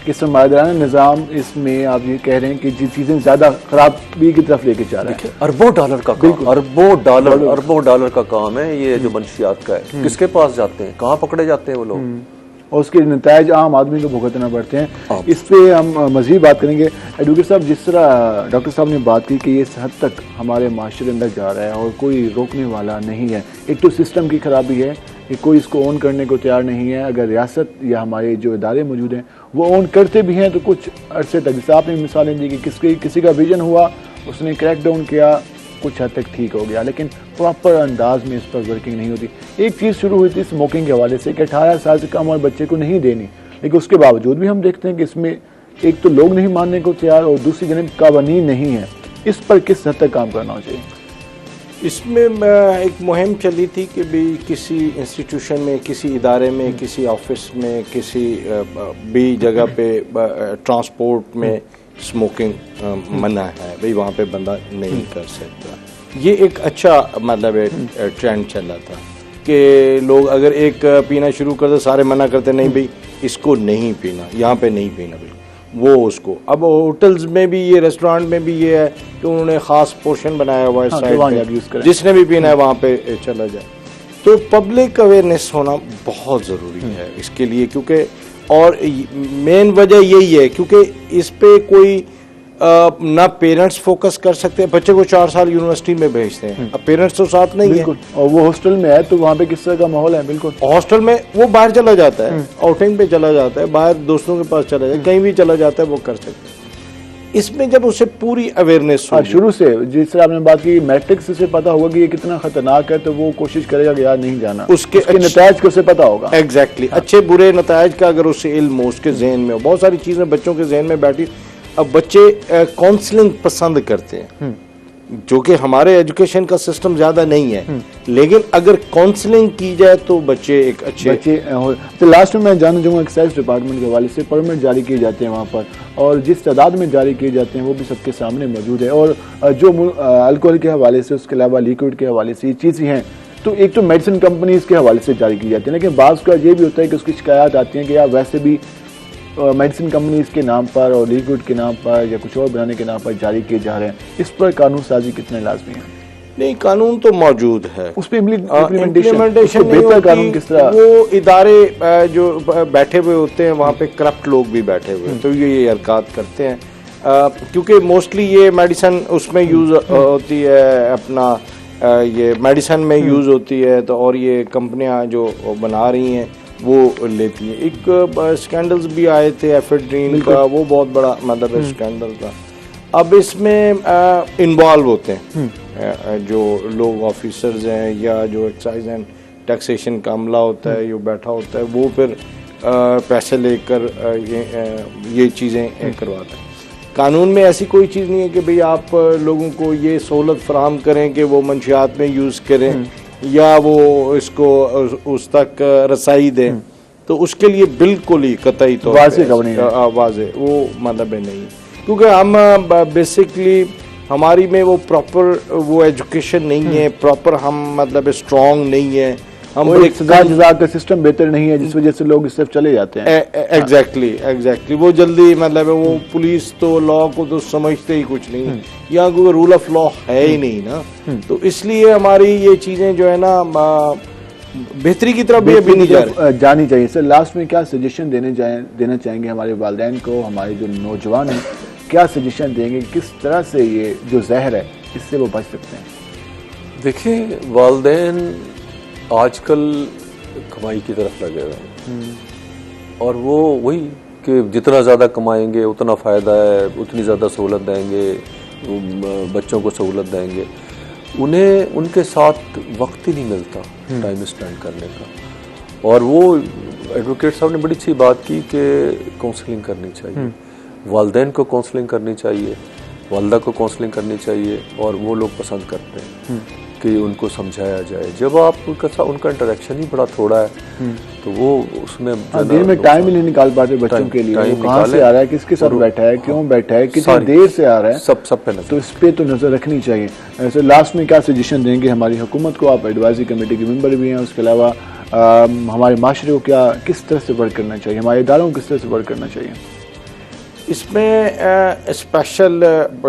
कि सरमायादाराना निज़ाम, इसमें आप ये कह रहे हैं कि जी चीज़ें ज़्यादा खराबी की तरफ लेके जा रहा है। अरबों डॉलर का काम, अरबों डॉलर का काम है ये जो मंशियात का है। किसके पास जाते हैं, कहाँ पकड़े जाते हैं वो लोग, और उसके नतायज आम आदमी को भुगतना पड़ते हैं। इस पे हम मज़ीद बात करेंगे। एडवोकेट साहब, जिस तरह डॉक्टर साहब ने बात की कि ये इस हद तक हमारे माशरे अंदर जा रहा है और कोई रोकने वाला नहीं है। एक तो सिस्टम की खराबी है कि कोई इसको ऑन करने को तैयार नहीं है। अगर रियासत या हमारे जो इदारे मौजूद हैं वो ऑन करते भी हैं तो कुछ अरसे तक, जैसे आपने मिसालें दी कि किसी का विजन हुआ, उसने क्रैक डाउन किया, कुछ हद तक ठीक हो गया, लेकिन प्रॉपर अंदाज में इस पर वर्किंग नहीं होती। एक चीज़ शुरू हुई थी स्मोकिंग के हवाले से कि 18 साल से कम और बच्चे को नहीं देनी, लेकिन उसके बावजूद भी हम देखते हैं कि इसमें एक तो लोग नहीं मानने को तैयार और दूसरी जनिब कानून नहीं है। इस पर किस हद तक काम करना चाहिए? इसमें एक मुहिम चली थी कि भाई किसी इंस्टीट्यूशन में, किसी इदारे में, किसी ऑफिस में, किसी भी जगह पे ट्रांसपोर्ट में स्मोकिंग मना है, भाई वहाँ पे बंदा नहीं कर सकता। ये एक अच्छा मतलब ट्रेंड चला था कि लोग अगर एक पीना शुरू कर दे सारे मना करते नहीं भाई इसको नहीं पीना, यहाँ पे नहीं पीना बिल्कुल, वो उसको। अब होटल्स में भी ये, रेस्टोरेंट में भी ये है कि उन्होंने खास पोर्शन बनाया हुआ है साइड पे, जिसने भी पीना है वहाँ पे चला जाए। तो पब्लिक अवेयरनेस होना बहुत ज़रूरी है इसके लिए, क्योंकि और मेन वजह यही है क्योंकि इस पे कोई ना पेरेंट्स फोकस कर सकते हैं। बच्चे को 4 साल यूनिवर्सिटी में भेजते हैं, अब पेरेंट्स तो साथ नहीं है और वो हॉस्टल में है तो वहाँ पे किस तरह का माहौल है। बिल्कुल हॉस्टल में वो बाहर चला जाता है, आउटिंग पे चला जाता है, बाहर दोस्तों के पास चला जाता है, कहीं भी चला जाता है, वो कर सकते हैं। इसमें जब उसे पूरी अवेयरनेस हो शुरू से, जिस तरह आपने बात की मैट्रिक्स से पता होगा कि ये कितना खतरनाक है, तो वो कोशिश करेगा कि यार नहीं जाना। उसके नतायज को उसे पता होगा। एग्जैक्टली अच्छे बुरे नतायज का अगर उसे इल्म हो, उसके जहन में हो, बहुत सारी चीजें बच्चों के जहन में बैठी। अब बच्चे काउंसलिंग पसंद करते हैं, जो कि हमारे एजुकेशन का सिस्टम ज्यादा नहीं है, लेकिन अगर काउंसलिंग की जाए तो बच्चे एक अच्छे तो लास्ट में मैं जानना चाहूँगा एक्साइज डिपार्टमेंट के हवाले से परमिट जारी किए जाते हैं वहाँ पर, और जिस तादाद में जारी किए जाते हैं वो भी सबके सामने मौजूद है, और जो अल्कोहल के हवाले से, उसके अलावा लिक्विड के हवाले से ये चीज़ें हैं, तो एक तो मेडिसिन कंपनीज के हवाले से जारी की जाती है, लेकिन बाज़ का ये भी होता है कि उसकी शिकायत आती है कि यार वैसे भी मेडिसिन कंपनीज के नाम पर और लिक्विड के नाम पर या कुछ और बनाने के नाम पर जारी किए जा रहे हैं। इस पर कानून साजी कितने लाजमी है? नहीं, कानून तो मौजूद है, उस पर इम्प्लीमेंटेशन बेहतर कानून किस तरह? वो इदारे जो बैठे हुए होते हैं वहाँ पे करप्ट लोग भी बैठे हुए हैं, तो ये हरकत करते हैं, क्योंकि मोस्टली ये मेडिसिन उसमें यूज होती है, अपना ये मेडिसिन में यूज होती है, तो और ये कंपनियां जो बना रही हैं वो लेती है। एक स्कैंडल्स भी आए थे एफेड्रीन का, वो बहुत बड़ा मतलब स्कैंडल था। अब इसमें इन्वॉल्व होते हैं जो लोग ऑफिसर्स हैं या जो एक्साइज एंड टैक्सेशन का अमला होता है, जो बैठा होता है, वो फिर पैसे लेकर ये चीज़ें करवाता है। कानून में ऐसी कोई चीज़ नहीं है कि भाई आप लोगों को ये सहूलत फराहम करें कि वो मंशियात में यूज़ करें या वो इसको उस तक रसाई दें, तो उसके लिए बिल्कुल ही कतई तौर पर वाज़े वो मतलब नहीं, क्योंकि हम बेसिकली हमारी में वो प्रॉपर वो एजुकेशन नहीं है, प्रॉपर हम मतलब स्ट्रॉन्ग नहीं है, हम सजा का सिस्टम बेहतर नहीं है, जिस वजह से लोग इस तरफ चले जाते हैं। एग्जैक्टली वो जल्दी मतलब वो पुलिस तो लॉ को तो समझते ही कुछ नहीं, यहाँ कोई रूल ऑफ लॉ है ही नहीं ना, तो इसलिए हमारी ये चीजें जो है ना बेहतरी की तरफ भी अभी नहीं जानी चाहिए। सर लास्ट में क्या सजेशन देना चाहेंगे हमारे वालिदैन को, हमारे जो नौजवान हैं, क्या सजेशन देंगे किस तरह से ये जो जहर है इससे वो बच सकते हैं? देखिए, वालिदैन आजकल कमाई की तरफ लगे हुए हैं, और वो वही कि जितना ज़्यादा कमाएंगे उतना फ़ायदा है, उतनी ज़्यादा सहूलत देंगे, बच्चों को सहूलत देंगे, उन्हें उनके साथ वक्त ही नहीं मिलता टाइम स्पेंड करने का। और वो एडवोकेट साहब ने बड़ी अच्छी बात की कि काउंसलिंग करनी चाहिए, वालिदैन को काउंसलिंग करनी चाहिए, वालदा को काउंसलिंग करनी चाहिए, और वो लोग पसंद करते हैं कि उनको समझाया जाए। जब आप उनका इंटरेक्शन ही बड़ा थोड़ा है तो वो उसमें दिन में टाइम ही नहीं निकाल पाते बच्चों के लिए। वो कहाँ से आ रहा है, किसके साथ बैठा है, क्यों बैठा है, कितनी देर से आ रहा है, सब पे नजर। तो इस पे तो नजर रखनी चाहिए। ऐसे लास्ट में क्या सजेशन देंगे हमारी हुकूमत को? आप एडवाइजरी कमेटी के मेंबर भी हैं, उसके अलावा हमारे माशरे को क्या किस तरह से वर्क करना चाहिए, हमारे इदारों को किस तरह से वर्क करना चाहिए? इसमें स्पेशल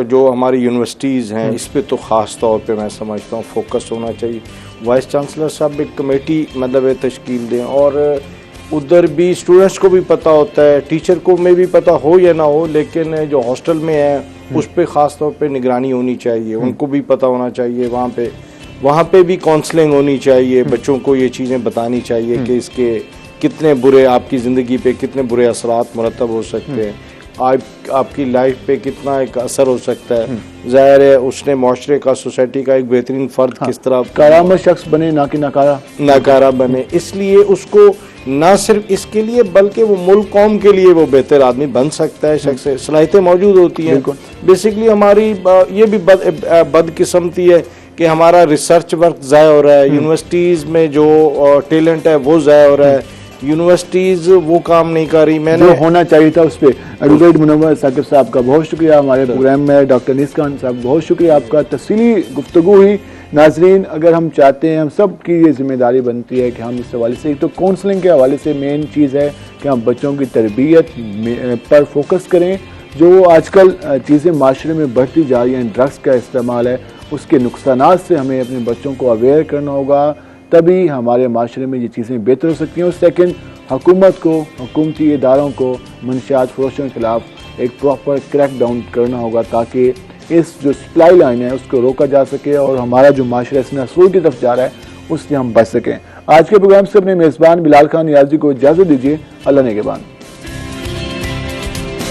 जो हमारी यूनिवर्सिटीज़ हैं इस पे तो ख़ास तौर पे मैं समझता हूँ फोकस होना चाहिए। वाइस चांसलर साहब एक कमेटी मतलब तश्कील दें, और उधर भी स्टूडेंट्स को भी पता होता है, टीचर को में भी पता हो या ना हो, लेकिन जो हॉस्टल में है उस पर ख़ास तौर पे निगरानी होनी चाहिए, उनको भी पता होना चाहिए। वहाँ पे भी काउंसलिंग होनी चाहिए, बच्चों को ये चीज़ें बतानी चाहिए कि इसके कितने बुरे आपकी ज़िंदगी पे कितने बुरे असरात मुरतब हो सकते हैं, आपकी लाइफ पे कितना एक असर हो सकता है। जाहिर है उसने माशरे का, सोसाइटी का एक बेहतरीन फर्द किस तरह कारामद शख्स बने, ना कि नाकारा बने। इसलिए उसको ना सिर्फ इसके लिए बल्कि वो मुल्क कौम के लिए वो बेहतर आदमी बन सकता है। शख्स सलाहियतें मौजूद होती हैं। बेसिकली हमारी ये भी बदकिस्मती है कि हमारा रिसर्च वर्क ज़ाया हो रहा है, यूनिवर्सिटीज़ में जो टैलेंट है वो ज़ाया हो रहा है, यूनिवर्सिटीज़ वो काम नहीं कर रही। मैंने जो होना चाहिए था उस पर। एडवोकेट मुनव्वर साकिब साहब का बहुत शुक्रिया, हमारे प्रोग्राम में डॉक्टर अनीस खान साहब बहुत शुक्रिया, आपका तफसीली गुफ्तगू हुई। नाजरीन, अगर हम चाहते हैं, हम सब की ये जिम्मेदारी बनती है कि हम इस हवाले से, एक तो काउंसलिंग के हवाले से मेन चीज़ है कि हम बच्चों की तरबियत पर फोकस करें। जो आजकल चीज़ें माशरे में बढ़ती जा रही हैं, ड्रग्स का इस्तेमाल है, उसके नुकसानात से हमें अपने बच्चों को अवेयर करना होगा, तभी हमारे माशरे में ये चीज़ें बेहतर हो सकती हैं। और सेकंड, हुकूमत को, हुकूमती इदारों को मंशियात फरोशों के खिलाफ एक प्रॉपर क्रैक डाउन करना होगा, ताकि इस जो सप्लाई लाइन है उसको रोका जा सके और हमारा जो माशरा इसमें असूल की तरफ जा रहा है उससे हम बच सकें। आज के प्रोग्राम से अपने मेज़बान बिलाल खान नियाज़ी को इजाज़त दीजिए। अल्लाह ने के बाद।